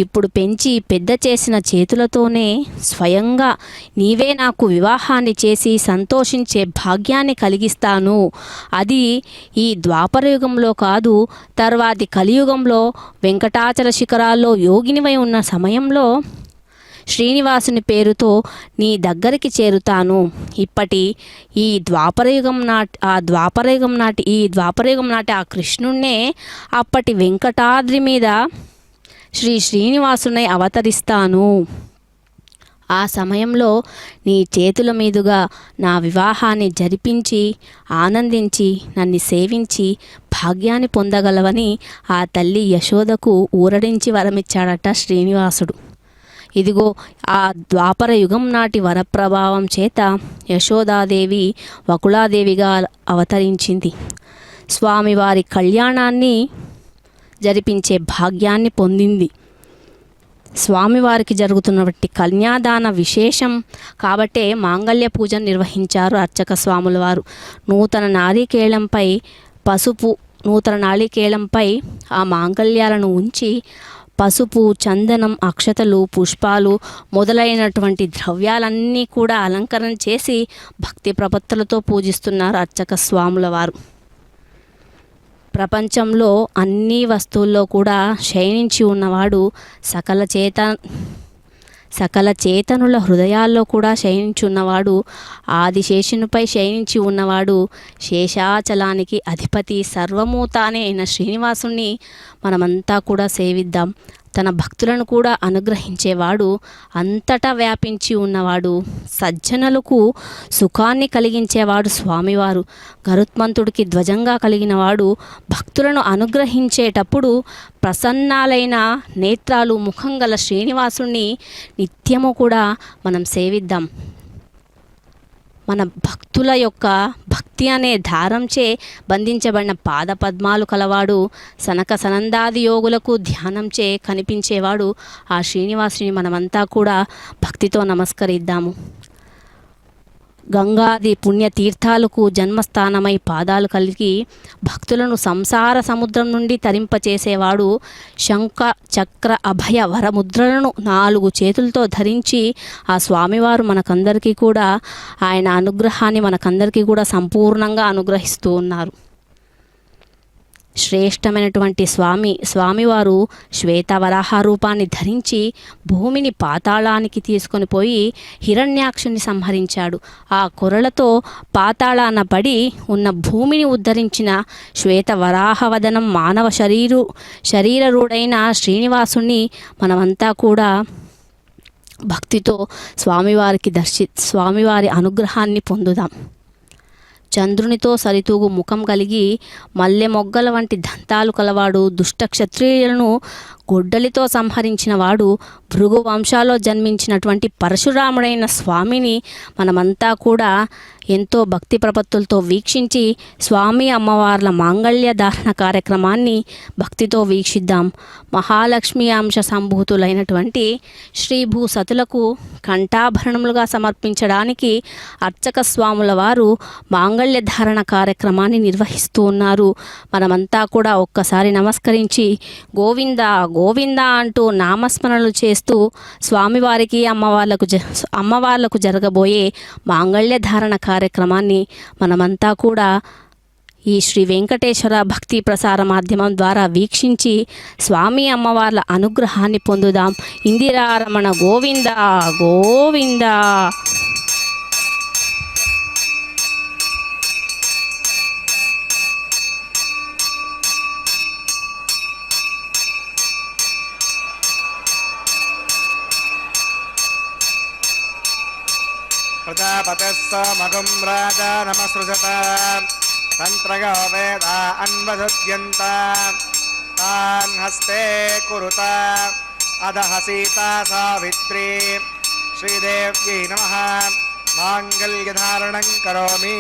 [SPEAKER 2] ఇప్పుడు పెంచి పెద్ద చేసిన చేతులతోనే స్వయంగా నీవే నాకు వివాహాన్ని చేసి సంతోషించే భాగ్యాన్ని కలిగిస్తాను. అది ఈ ద్వాపరయుగంలో కాదు, తర్వాతి కలియుగంలో వెంకటాచల శిఖరాల్లో యోగినివై ఉన్న సమయంలో శ్రీనివాసుని పేరుతో నీ దగ్గరికి చేరుతాను. ఇప్పటి ఈ ద్వాపరయుగం నాటి ఆ కృష్ణుణ్ణే అప్పటి వెంకటాద్రి మీద శ్రీనివాసునై అవతరిస్తాను ఆ సమయంలో నీ చేతుల మీదుగా నా వివాహాన్ని జరిపించి ఆనందించి నన్ను సేవించి భాగ్యాన్ని పొందగలవని ఆ తల్లి యశోదకు ఊరడించి వరమిచ్చాడట శ్రీనివాసుడు. ఇదిగో ఆ ద్వాపర యుగం నాటి వరప్రభావం చేత యశోదాదేవి వకుళాదేవిగా అవతరించింది. స్వామివారి కళ్యాణాన్ని జరిపించే భాగ్యాన్ని పొందింది. స్వామివారికి జరుగుతున్నటువంటి కన్యాదాన విశేషం కాబట్టే మాంగళ్య పూజను నిర్వహించారు అర్చక స్వాముల వారు. నూతన నాళికేళంపై ఆ మాంగళ్యాలను ఉంచి పసుపు, చందనం, అక్షతలు, పుష్పాలు మొదలైనటువంటి ద్రవ్యాలన్నీ కూడా అలంకరణ చేసి భక్తి ప్రపత్తులతో పూజిస్తున్నారు అర్చక స్వాముల వారు. ప్రపంచంలో అన్ని వస్తువుల్లో కూడా శయనించి ఉన్నవాడు, సకల చేతనుల హృదయాల్లో కూడా శయనించి ఉన్నవాడు, ఆదిశేషునిపై శయనించి ఉన్నవాడు, శేషాచలానికి అధిపతి, సర్వము తానే అయిన శ్రీనివాసుని మనమంతా కూడా సేవిద్దాం. తన భక్తులను కూడా అనుగ్రహించేవాడు, అంతటా వ్యాపించి ఉన్నవాడు, సజ్జనులకు సుఖాన్ని కలిగించేవాడు స్వామివారు. గరుత్మంతుడికి ధ్వజంగా కలిగినవాడు. భక్తులను అనుగ్రహించేటప్పుడు ప్రసన్నాలైన నేత్రాలు, ముఖం గల శ్రీనివాసుని నిత్యము కూడా మనం సేవిద్దాం. మన భక్తుల యొక్క భక్తి అనే దారంచే బంధించబడిన పాద పద్మాలు కలవాడు, సనక సనందాది యోగులకు ధ్యానంచే కనిపించేవాడు ఆ శ్రీనివాసుని మనమంతా కూడా భక్తితో నమస్కరిద్దాము. గంగాది పుణ్యతీర్థాలకు జన్మస్థానమై పాదాలు కలిగి భక్తులను సంసార సముద్రం నుండి తరింపచేసేవాడు. శంఖ చక్ర అభయ వరముద్రలను 4 చేతులతో ధరించి ఆ స్వామివారు మనకందరికీ కూడా ఆయన అనుగ్రహాన్ని మనకందరికీ కూడా సంపూర్ణంగా అనుగ్రహిస్తూ ఉన్నారు. శ్రేష్టమైనటువంటి స్వామివారు శ్వేతవరాహ రూపాన్ని ధరించి భూమిని పాతాళానికి తీసుకొని పోయి హిరణ్యాక్షుని సంహరించాడు. ఆ కొరలతో పాతాళాన పడి ఉన్న భూమిని ఉద్ధరించిన శ్వేతవరాహవదనం మానవ శరీరరూఢైన శ్రీనివాసుని మనమంతా కూడా భక్తితో స్వామివారి అనుగ్రహాన్ని పొందుదాం. చంద్రునితో సరితూగు ముఖం కలిగి మల్లె మొగ్గల వంటి దంతాలు కలవాడు, దుష్ట క్షత్రియులను గొడ్డలితో సంహరించిన వాడు, భృగు వంశాల్లో జన్మించినటువంటి పరశురాముడైన స్వామిని మనమంతా కూడా ఎంతో భక్తి ప్రపత్తులతో వీక్షించి స్వామి అమ్మవార్ల మాంగళ్య ధారణ కార్యక్రమాన్ని భక్తితో వీక్షిద్దాం. మహాలక్ష్మి అంశ సంభూతులైనటువంటి శ్రీభూ సతులకు కంఠాభరణములుగా సమర్పించడానికి అర్చక స్వాముల వారు మాంగళ్య ధారణ కార్యక్రమాన్ని నిర్వహిస్తూ ఉన్నారు. మనమంతా కూడా ఒక్కసారి నమస్కరించి గోవింద గోవింద అంటూ నామస్మరణలు చేస్తూ స్వామివారికి అమ్మవార్లకు జరగబోయే మాంగళ్య ధారణ కార్యక్రమాన్ని మనమంతా కూడా ఈ శ్రీ వెంకటేశ్వర భక్తి ప్రసార మాధ్యమం ద్వారా వీక్షించి స్వామి అమ్మవార్ల అనుగ్రహాన్ని పొందుదాం. ఇందిరారమణ గోవింద గోవింద.
[SPEAKER 1] ప్రజాపతిः సమగం రాజా నమసృజత తంత్రయో వేదా అన్వసత్యంత తాన్ హస్తే కురుత అదః సీతా సావిత్రీ శ్రీదేవ్యై నమః మాంగళ్యధారణం కరోమి.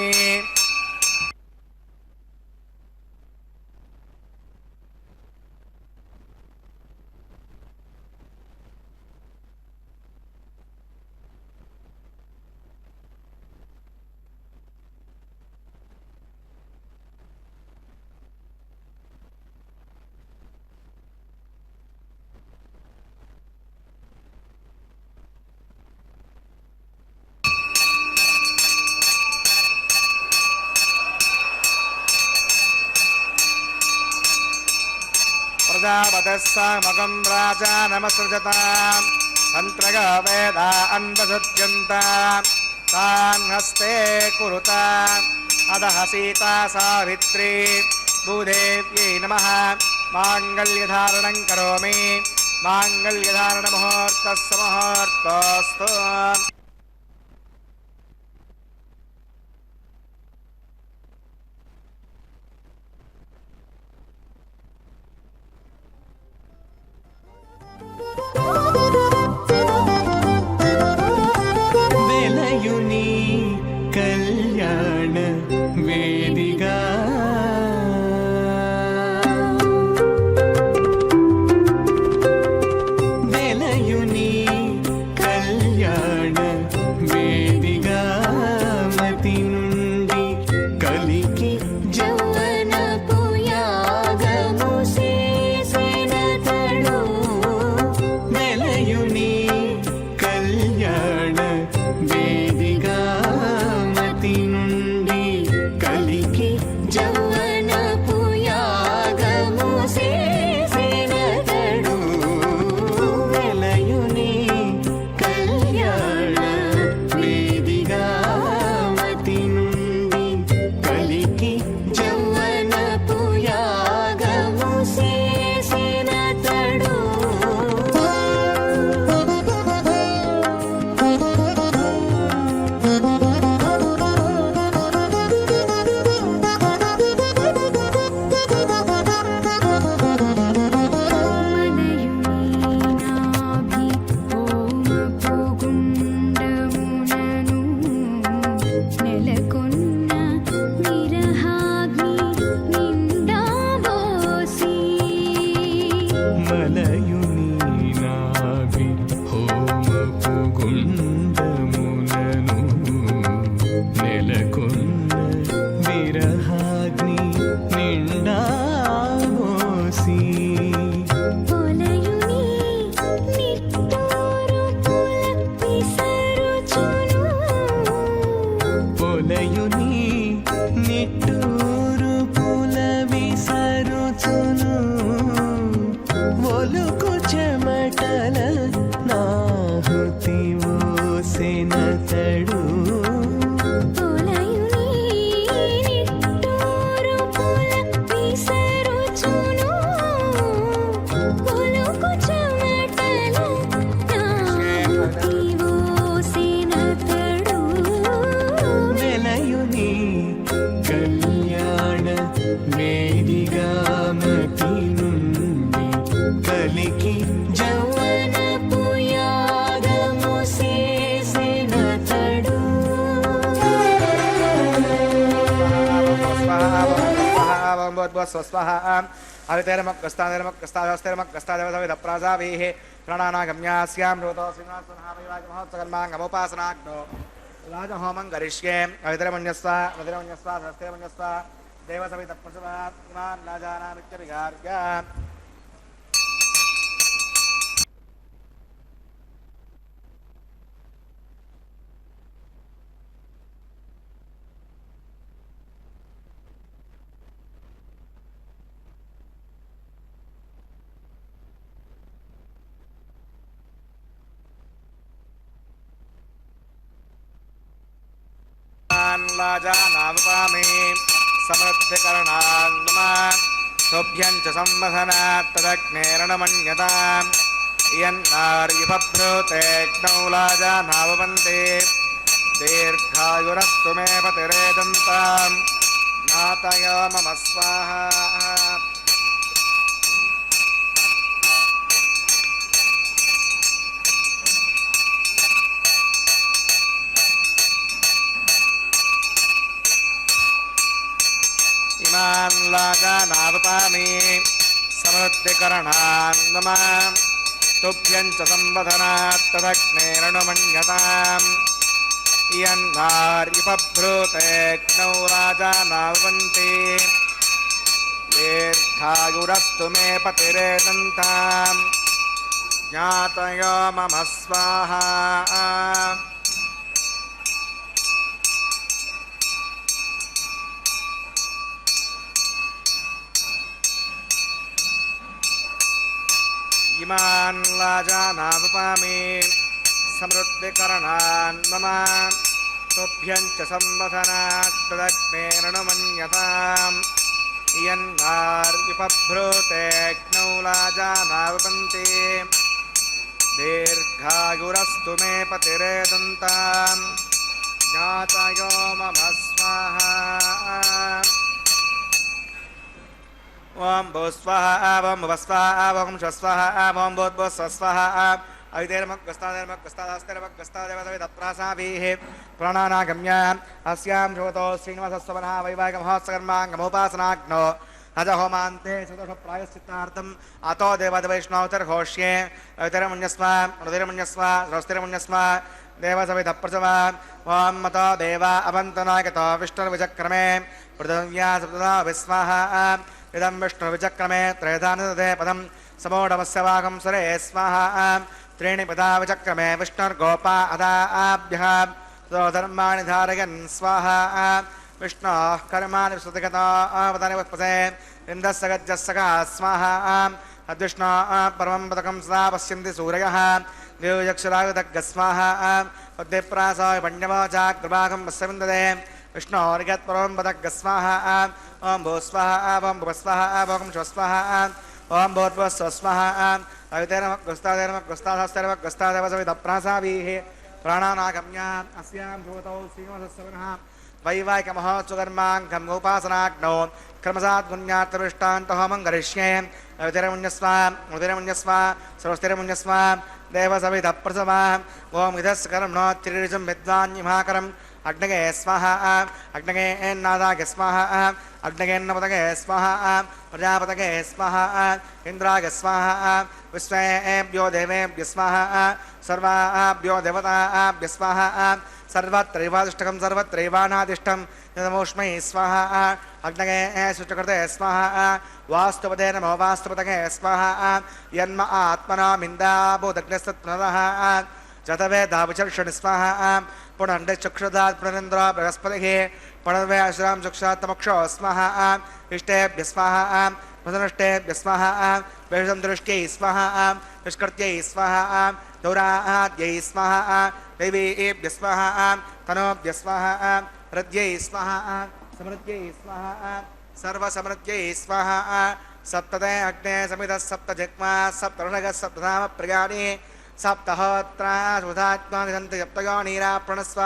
[SPEAKER 1] ప్రజాపతిः సమగం రాజా నమసృజత తంత్రయో వేదా అన్వసత్యంత తాన్ హస్తే కురుత అదః సీతా సావిత్రీ భూదేవ్యై నమః మాంగళ్యధారణం కరోమి. మాంగళ్యధారణ ముహూర్తస్సు ముహూర్తోస్తు.
[SPEAKER 3] వెలయుని కళ్యాణ వేదిగా వెలయుని కళ్యాణ వేదిగా మతి నుండి కలికి
[SPEAKER 4] జౌవనపు యాగము చేసినతడు.
[SPEAKER 3] వెలయుని కళ్యాణ వేదిగా మతి నుండి కలికి
[SPEAKER 4] జౌవనపు యాగము చేసినతడు.
[SPEAKER 3] వెలయుని కళ్యాణ వేదిగా మతి నుండి కలికి
[SPEAKER 4] జౌవనపు యాగము చేసినతడు. నెలకొన్న విరహాగ్ని నిండాబోసి.
[SPEAKER 3] మలయుని నాభి హోమపు గుండములను నెలకొన్న విరహాగ్ని నిండామోసి
[SPEAKER 4] పొలయుని నిట్టూరు పుల విసరుచును.
[SPEAKER 3] పొలయుని నిట్టూరు పుల విసరుచును ఒలుకు చెమటల నాహుతి ఓసెనతడు
[SPEAKER 4] పొలయుని నిట్టూరు పుల విసరుచును. ఒలుకు చెమటల నాహుతి ఓసెనతడు.
[SPEAKER 3] వెలయుని కళ్యాణ వేదిగా మతి నుండి కలికి
[SPEAKER 4] జౌవనపు యాగము చేసినతడు.
[SPEAKER 1] స్వస్వహ హరితైరమగ్రస్తాదేవతవిధప్రాజావేః ప్రణానాగమ్యాస్యాం రోతోస్మినాత్మహామయోపాసనాగ్నో రాజహోమం కరిష్యే. అవితరమన్యస్వ మధురమన్యస్వ సరస్తేమన్యస్వ దేవసవితప్రసవాన్ రాజానామిత్యవిగార్య. लाजानावपामि समृद्धिकरणान्नमान् तुभ्यं च संवधनात् तदग्नेरणमन्यताम् इयन्नार्युपभ्रूतेऽग्नौ लाजानावपन्ते दीर्घायुरस्तु मे पतिरेदन्ताम् ज्ञातय मम स्वाहा. इमान् लाजानावपामि समृद्धिकरणान् नम तुभ्यं च संवधनात् तदग्नेरणुमन्यताम् इयन्नार्युपभ्रूतेऽग्नौ राजानावपन्ति दीर्घायुरस्तु मे पतिरेदन्ताम् ज्ञातय मम स्वाहा. इमान् लाजानावपामि समृद्धिकरणान् मम तुभ्यं च संवधनात् तदग्नेरणुमन्यताम् यन्नार्विपभ्रूतेऽग्नौ लाजानावपन्ति दीर्घायुरस्तु मे पतिरेदन्ताम् ज्ञातयो मम स्वाहा ॐ भूस्वाहा ॐ भुवस्वाहा ॐ स्वस्वाहा ॐ भूर्भुवस्वस्वाहा अवितेर्मग्गस्तादेर्मग्गस्तादेवतप्रासाभिः प्राणानागम्य अस्यां श्रोतो श्रीनिवासस्वनः वैवाहिकमहोत्सकर्माङ्गमुपासनाग्नो अजहोमान्ते चतुर्षप्रायश्चित्तार्थम् अतो देवदैवैष्णवतिर्घोष्ये अवितेर्मन्यस्व अनुतिर्मन्यस्व स्रस्तिर्मन्यस्व देवसविधप्रचवा ॐ मतो देवा अवन्तनागतो विष्णुर्विचक्रमे पृथिव्या सप्तदा विस्वाहा इदं विष्णुर्विचक्रमे त्रयधानदे पदं समोढमस्य वागं सुरे स्वाहा त्रीणि पदा विचक्रमे विष्णुर्गोपा अदाभ्यः धर्माणि धारयन् स्वाहा विष्णोः कर्माणि विस्तृतिगतावतानि वत्पसे इन्द्रस्य गज्जस्सखा स्वाहा अद्विष्णो परमं पदकं सदा पश्यन्ति सूरयः देवयक्षरायुधग्गः स्वाहा उद्दिप्रासाय पण्यवचाग्रभागं वस्यविन्ददे विष्णोर्गत्परमं पदग्गः स्वाहा ॐ भूस्वाहा ॐ भुवस्वाहा ॐ स्वस्वाहा ॐ भूर्भुवस्वस्वाहा अवितेर्मग्गस्तादेवसविधप्रासाभिः प्राणानागम्य अस्यां श्रोतौ श्रीनिवासस्वनः वैवाहिकमहोत्सकर्माङ्गमुपासनाग्नौ क्रमसाद्गुण्यार्थविष्टान्तहोमं करिष्ये अवितेर्मन्यस्व अनुतिर्मन्यस्व सरस्तिर्मन्यस्व देवसविधप्रसवा ॐ इदस्य कर्मणोत्तिरिचं विद्वान्यमाकरम् अग्नगे स्वाहा अग्नगे नादागे स्वाहा अग्नगेन्नपतगे स्वाहा प्रजापतगे स्वाहा इन्द्रागे स्वाहा विश्वेभ्यो देवेभ्यो स्वाहा सर्वाभ्यो देवताभ्यो स्वाहा सर्वत्रैवादिष्टकं सर्वत्रैवानादिष्टं यदमोष्मै स्वाहा अग्नगे शुचकृते स्वाहा वास्तुपदे नमो वास्तुपतगे स्वाहा यन्म आत्मनामिन्दाबोदग्नस्तत्पुनरः जतवेदाविचर्षणि स्वाहा पुनण्डे चक्षुदात् पुनरेन्द्र बृहस्पतिः पुनर्वे अश्रां चक्षुरात्तमक्षो स्वाहा इष्टेभ्य स्वाहा प्रसनष्टेभ्य स्वाहा वेषं दृष्ट्यै स्वाहा निष्कृत्यै स्वाहा दौराद्यै स्वाहा दैवीभ्य स्वाहा तनोभ्य स्वाहा हृद्यै स्वाहा समृद्ध्यै स्वाहा सर्वसमृद्ध्यै स्वाहा सप्तदे अग्ने समितः सप्तजग्मा सप्तऋणगः सप्तधाम प्रियाणि सप्तहोत्रा सुधात्मा विदन्ति सप्तयो नीराप्रणस्व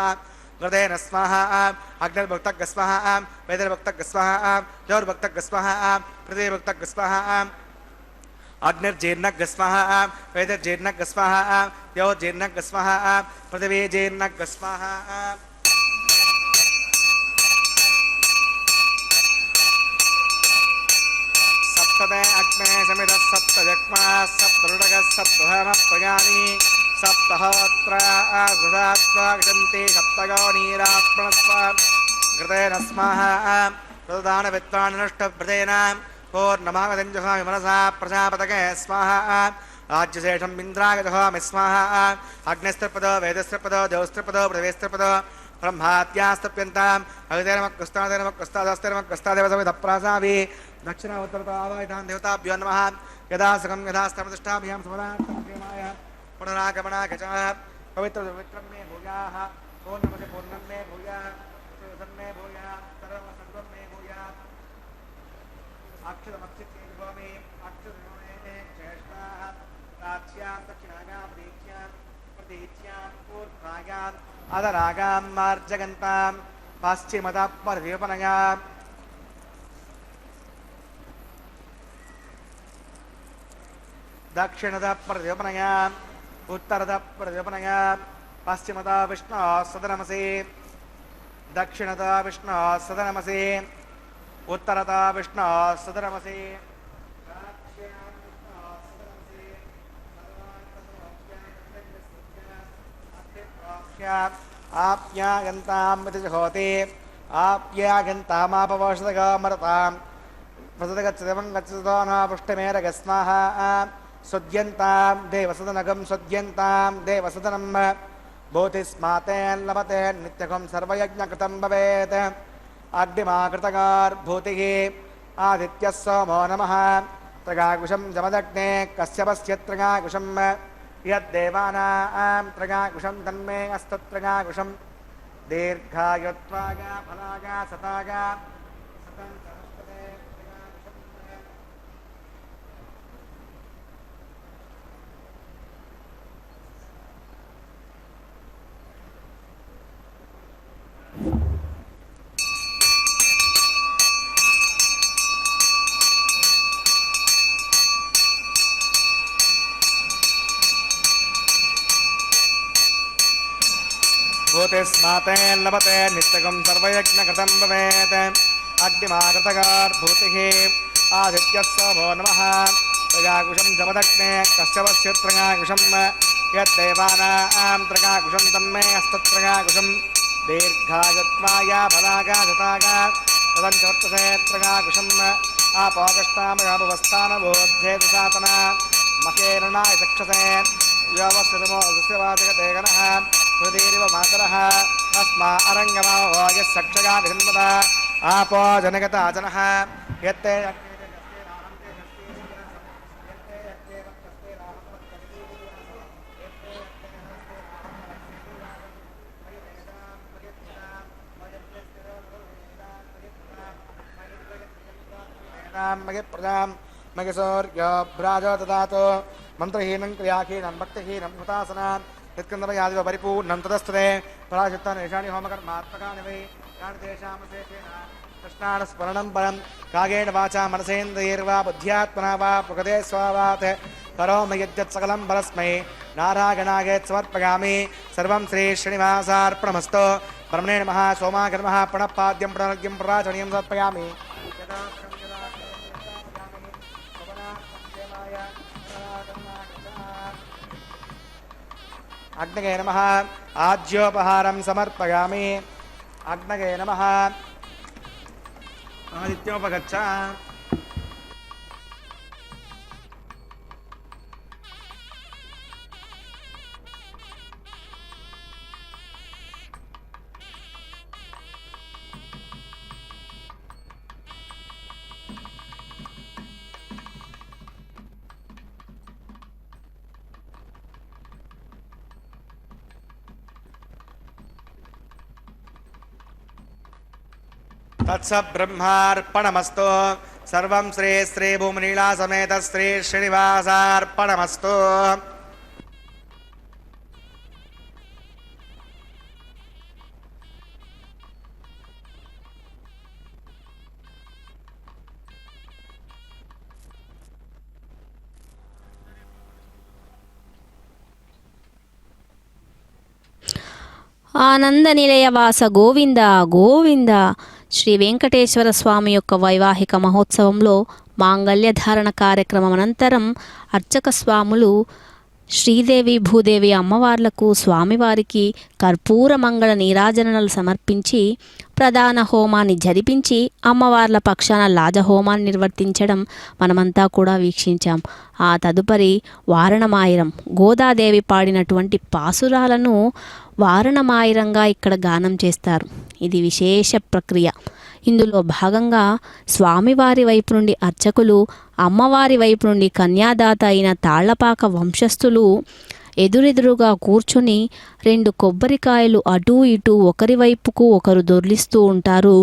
[SPEAKER 1] हृदयेन स्वाहा अग्निर्भक्तग् स्वाहा वेदर्भक्तग् स्वाहा जोर्भक्तग् स्वाहा पृथिवीभक्तग् स्वाहा अग्निर्जीर्णग् स्वाहा वेदर्जीर्णग् स्वाहा योर्जीर्णग् स्वाहा पृथिवीजीर्णग् स्वाहा सप्तदे अग्ने समितः सप्तजग्मा सप्तऋणगः सप्तधाम प्रयाणि सप्तहोत्रा सुधात्वा विशन्ति सप्तयो नीराप्रणस्व घृतेन स्वाहा प्रदानविद्वान्नष्टभृतेन पूर्णमागतिञ्जहामि मनसा प्रजापतगे स्वाहा राज्यशेषम् इन्द्रागजहामि स्वाहा अग्निस्त्रिपदो वेदस्त्रिपदो देवस्त्रिपदो पृथिवीस्त्रिपदो ब्रह्माद्यास्तप्यन्ताम् अवितेर्मग्गस्तादेवसमिधप्रासाभिः दक्षिणावतरतो आवाहितान् देवताभ्यो नमः यदा सुखं यदा स्तमतिष्ठाभ्यां समरार्थमाय पुनरागमनागचः पवित्रं मे भूयाः पूर्णमति पूर्णं मे भूयाः मे भूयाः सर्वं मे भूयाः अक्षरमक्षित्ये भूमि अक्षरमे ज्येष्ठाः प्राच्यां दक्षिणागां प्रतीच्यां पूर्वागाम् अधरागां मार्जगन्तां पश्चिमतः परिवेपनयाम् दक्षिणतः प्रतिपनयाम् उत्तरतः प्रतिपनयाम् पश्चिमतः विष्णोः सदनमसि दक्षिणतः विष्णोः सदनमसि उत्तरतः विष्णोः सदनमसि आप्यागन्ताम् इति होति आप्यागन्तामापवोषदगामरताम् प्रसदगच्छदेवं गच्छतो न पुष्टमेरगस्माः सुद्यन्तां देवसदनगं सुद्यन्तां देवसदनं भूतिस्मातेन लभते नित्यकं सर्वयज्ञकृतं भवेत् अग्निमाकृतगार्भूतिः आदित्यः सोमो नमः त्रगाकुशं जमदग्ने कश्यपस्य त्रगाकुशं यद्देवानां त्रगाकुशं तन्मे अस्तत्रगाकुशं दीर्घायुत्वागा फलागा सतागा सतं सहस्रते यस्माते लभते नित्यगं सर्वयज्ञकृतं भवेत् अग्निमाकृतगार्भूतिः आदित्यस्य भो नमः त्रयाकुशं जपदग्ने कश्यपस्य त्रयाकुशं यद्देवानां त्रयाकुशं तन्मे हस्तत्रयाकुशं दीर्घायत्वाय फलागाजताग तदञ्चवर्तसे त्रयाकुशम् आपोगष्टामगाभवस्थानबोद्धेतुसातना मकेरणाय चक्षसे योऽवस्यतमो वाचकते गणः हृदीरिव मातरः अस्मा अरङ्गमावो यस्सक्षगा निन्मदा आपो जनगता जनः यत्ते मगे प्रजां मगे सौर्यभ्राजो ददातो मंत्रहीनं क्रियाहीनं भक्तिहीनं कृतासनान् यत्कन्दमयादिव परिपूर्णं तदस्तुते पराशुत्तान् येषानि होमकर्मात्मकानि वै यानि तेषां शेषेण कृष्णान् स्मरणं परं कागेण वाचा मनसेन्द्रियैर्वा बुद्ध्यात्मना वा प्रकृते स्वावात् करोमि यद्यत् सकलं परस्मै नारायणाय समर्पयामि सर्वं श्री श्रीनिवासार्पणमस्तु ब्रह्मणे नमः सोमाकर्मः प्रणपाद्यं प्रणर्घ्यं प्रराचनीयं समर्पयामि अग्नये नमः आज्योपहारं समर्पयामि अग्नये नमः आदित्योपगच्छ तत्स ब्रह्मार्पणमस्तु सर्वं श्री श्री भूमनीला समेत श्री श्रीनिवासार्पणमस्तु
[SPEAKER 2] ఆనంద నిలయవాస గోవింద గోవింద. శ్రీ వెంకటేశ్వర స్వామి యొక్క వైవాహిక మహోత్సవంలో మాంగళ్యధారణ కార్యక్రమం అనంతరం అర్చక స్వాములు శ్రీదేవి భూదేవి అమ్మవార్లకు స్వామివారికి కర్పూర మంగళ నీరాజనలు సమర్పించి ప్రధాన హోమాన్ని జరిపించి అమ్మవార్ల పక్షాన లాజహోమాన్ని నిర్వర్తించడం మనమంతా కూడా వీక్షించాం. ఆ తదుపరి వారణమాయిరం గోదాదేవి పాడినటువంటి పాసురాలను వారణమాయిరంగా ఇక్కడ గానం చేస్తారు. ఇది విశేష ప్రక్రియ. ఇందులో భాగంగా స్వామివారి వైపు నుండి అర్చకులు, అమ్మవారి వైపు నుండి కన్యాదాత అయిన తాళ్లపాక వంశస్థులు ఎదురెదురుగా కూర్చొని 2 కొబ్బరికాయలు అటూ ఇటూ ఒకరి వైపుకు ఒకరు దొర్లిస్తూ ఉంటారు.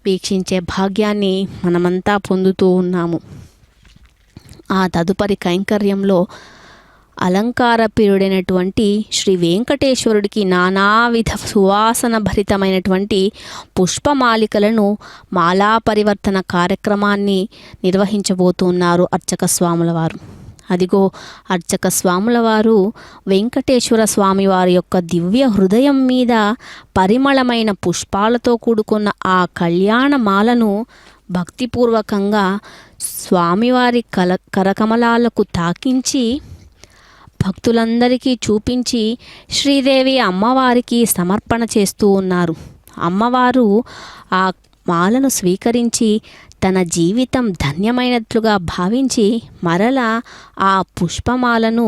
[SPEAKER 2] వీక్షించే భాగ్యాన్ని మనమంతా పొందుతూ ఉన్నాము. ఆ తదుపరి కైంకర్యంలో అలంకార ప్రియుడైనటువంటి శ్రీ వెంకటేశ్వరుడికి నానావిధ సువాసన భరితమైనటువంటి పుష్పమాలికలను మాలా పరివర్తన కార్యక్రమాన్ని నిర్వహించబోతున్నారు అర్చక స్వాముల వారు. అదిగో అర్చక స్వాముల వారు వెంకటేశ్వర స్వామి వారి యొక్క దివ్య హృదయం మీద పరిమళమైన పుష్పాలతో కూడుకున్న ఆ కళ్యాణమాలను భక్తిపూర్వకంగా స్వామివారి కరకమలాలకు తాకించి భక్తులందరికీ చూపించి శ్రీదేవి అమ్మవారికి సమర్పణ చేస్తూ ఉన్నారు. అమ్మవారు ఆ మాలను స్వీకరించి తన జీవితం ధన్యమైనట్లుగా భావించి మరలా ఆ పుష్పమాలను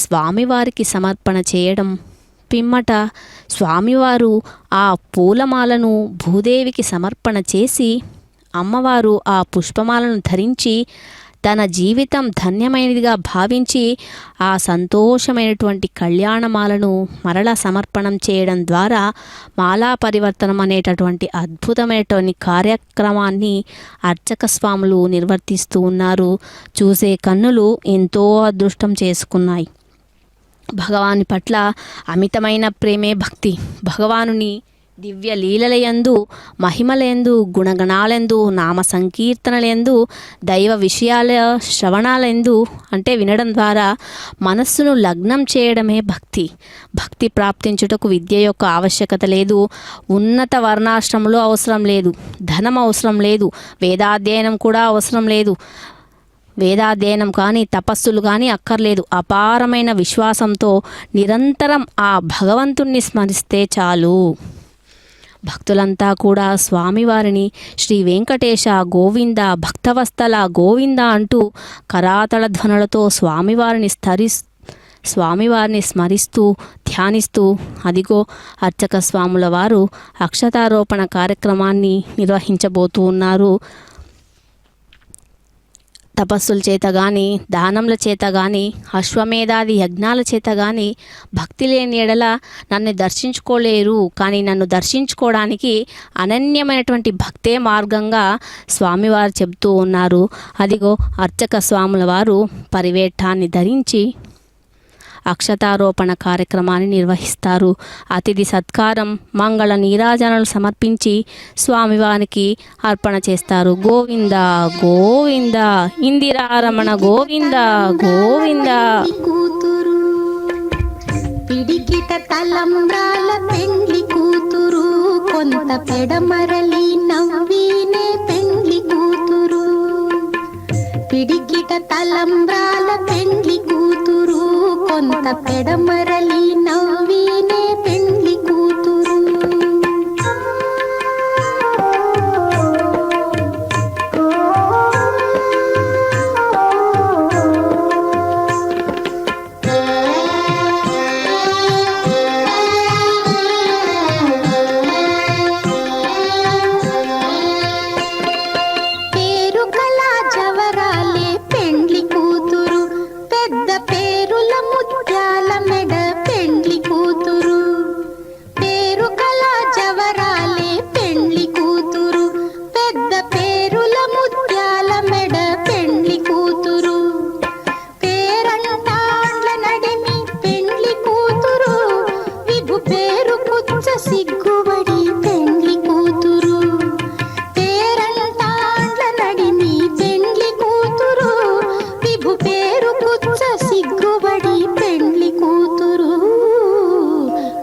[SPEAKER 2] స్వామివారికి సమర్పణ చేయడం, పిమ్మట స్వామివారు ఆ పూలమాలను భూదేవికి సమర్పణ చేసి అమ్మవారు ఆ పుష్పమాలను ధరించి తన జీవితం ధన్యమైనదిగా భావించి ఆ సంతోషమైనటువంటి కళ్యాణమాలను మరలా సమర్పణం చేయడం ద్వారా మాలా పరివర్తనం అనేటటువంటి అద్భుతమైనటువంటి కార్యక్రమాన్ని అర్చక స్వాములు నిర్వర్తిస్తూ ఉన్నారు. చూసే కన్నులు ఎంతో అదృష్టం చేసుకున్నాయి. భగవాని పట్ల అమితమైన ప్రేమే భక్తి. భగవానుని దివ్య లీలలయందు, మహిమలయందు, గుణగణాలందు, నామ సంకీర్తనలందు, దైవ విషయాల శ్రవణాలందు అంటే వినడం ద్వారా మనస్సును లగ్నం చేయడమే భక్తి. భక్తి ప్రాప్తించుటకు విద్య యొక్క ఆవశ్యకత లేదు, ఉన్నత వర్ణాశ్రమంలో అవసరం లేదు, ధనం అవసరం లేదు, వేదాధ్యయనం కూడా అవసరం లేదు, వేదాధ్యయనం కానీ తపస్సులు కానీ అక్కర్లేదు. అపారమైన విశ్వాసంతో నిరంతరం ఆ భగవంతుణ్ణి స్మరిస్తే చాలు. భక్తులంతా కూడా స్వామివారిని శ్రీ వెంకటేశ గోవింద, భక్తవత్సల గోవింద అంటూ కరాతళ ధ్వనులతో స్వామివారిని స్మరిస్తూ ధ్యానిస్తూ అదిగో అర్చక స్వాముల వారు అక్షతారోపణ కార్యక్రమాన్ని నిర్వహించబోతూ ఉన్నారు. తపస్సుల చేత కానీ, దానముల చేత కానీ, అశ్వమేధాది యజ్ఞాల చేత కానీ భక్తి లేని ఎడల నన్ను దర్శించుకోలేరు. కానీ నన్ను దర్శించుకోవడానికి అనన్యమైనటువంటి భక్తే మార్గంగా స్వామివారు చెబుతూ ఉన్నారు. అదిగో అర్చక స్వాముల వారు పరివేఠాన్ని ధరించి అక్షతారోపణ కార్యక్రమాన్ని నిర్వహిస్తారు. అతిథి సత్కారం, మంగళ నీరాజనాలు సమర్పించి స్వామివారికి అర్పణ చేస్తారు. గోవింద గోవింద ఇందిరారమణ గోవింద గోవింద.
[SPEAKER 5] కూతురు పిడికిట తలంబ్రాల పెండ్లి కూతురు, కొంత పెడమరలి నవ్వినే పెండ్లి కూతురు. పిడికిట తలంబ్రాల పెండ్లి కూతురు, కొంత పెడమరలి నవ్వినే పెండ్లి కూతురు. పేరు కళా జవరాలే పెండ్లి కూతురు, పెద్ద పేరుల ముత్యాల మెడ పెండ్లి కూతురు. పేరు కళా జవరాలే పెండ్లి కూతురు, పెద్ద పేరుల ముత్యాల మెడ పెండ్లి కూతురు. పేరంటాండ్ల నడిమి పెండ్లి కూతురు, విభు పేరు కుచ్చ సిగ్గుబడి పెండ్లి కూతురు. పేరంటాండ్ల నడిమి పెండ్లి కూతురు, విభు పేరు కుచ్చ సిగ్గుబడి పెండ్లి కూతురు.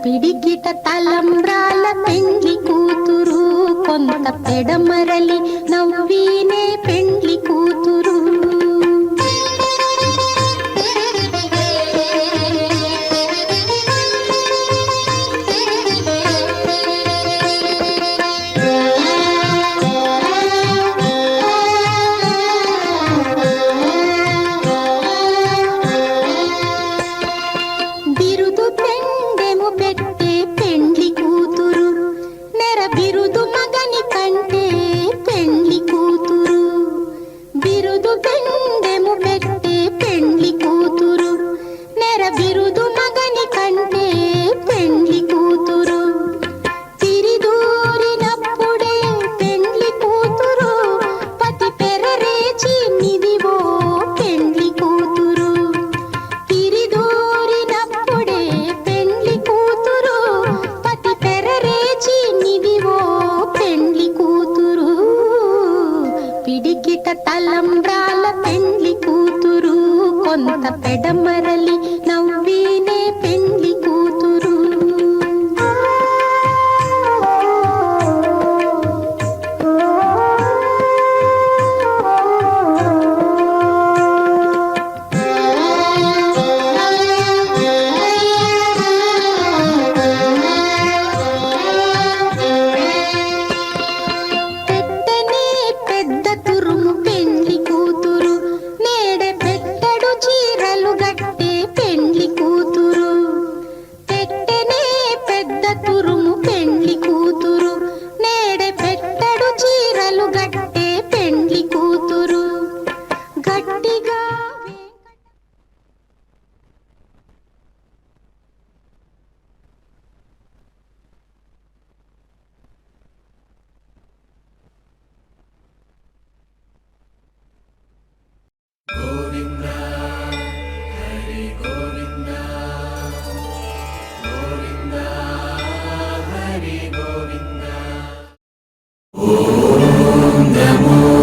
[SPEAKER 5] పిడికిట తలంబ్రాల పెండ్లి కూతురు, కొంత పెడమరలి నవ్వినే పెండ్లి కూతురు. బిరుదు పెండెము పెట్టే పెండ్లి కూతురు, నెర బిరుదు మగని కంటే పెండ్లి కూతురు. బిరుదు పెండెము పెట్టే పెండ్లి కూతురు, నెర బిరుదు మగని కంటే పెండ్లి కూతురు. తిరిదూరినప్పుడే పెండ్లి కూతురు, పతి పెరరేచి నిదివో పెండ్లి కూతురు. తిరిదూరినప్పుడే పెండ్లి కూతురు, పతి పెరరేచి నిదివో పెండ్లి కూతురు. పిడికిట తలంబ్రాల పెండ్లి కూతురు, కొంత పెడమరలి నవ్వినే పెండ్లి కూతురు. పెట్టనే పెద్ద తురుము పెండ్లి కూతురు, నేడే పెట్టడు చీరలు గట్టే పెండ్లి
[SPEAKER 3] నమో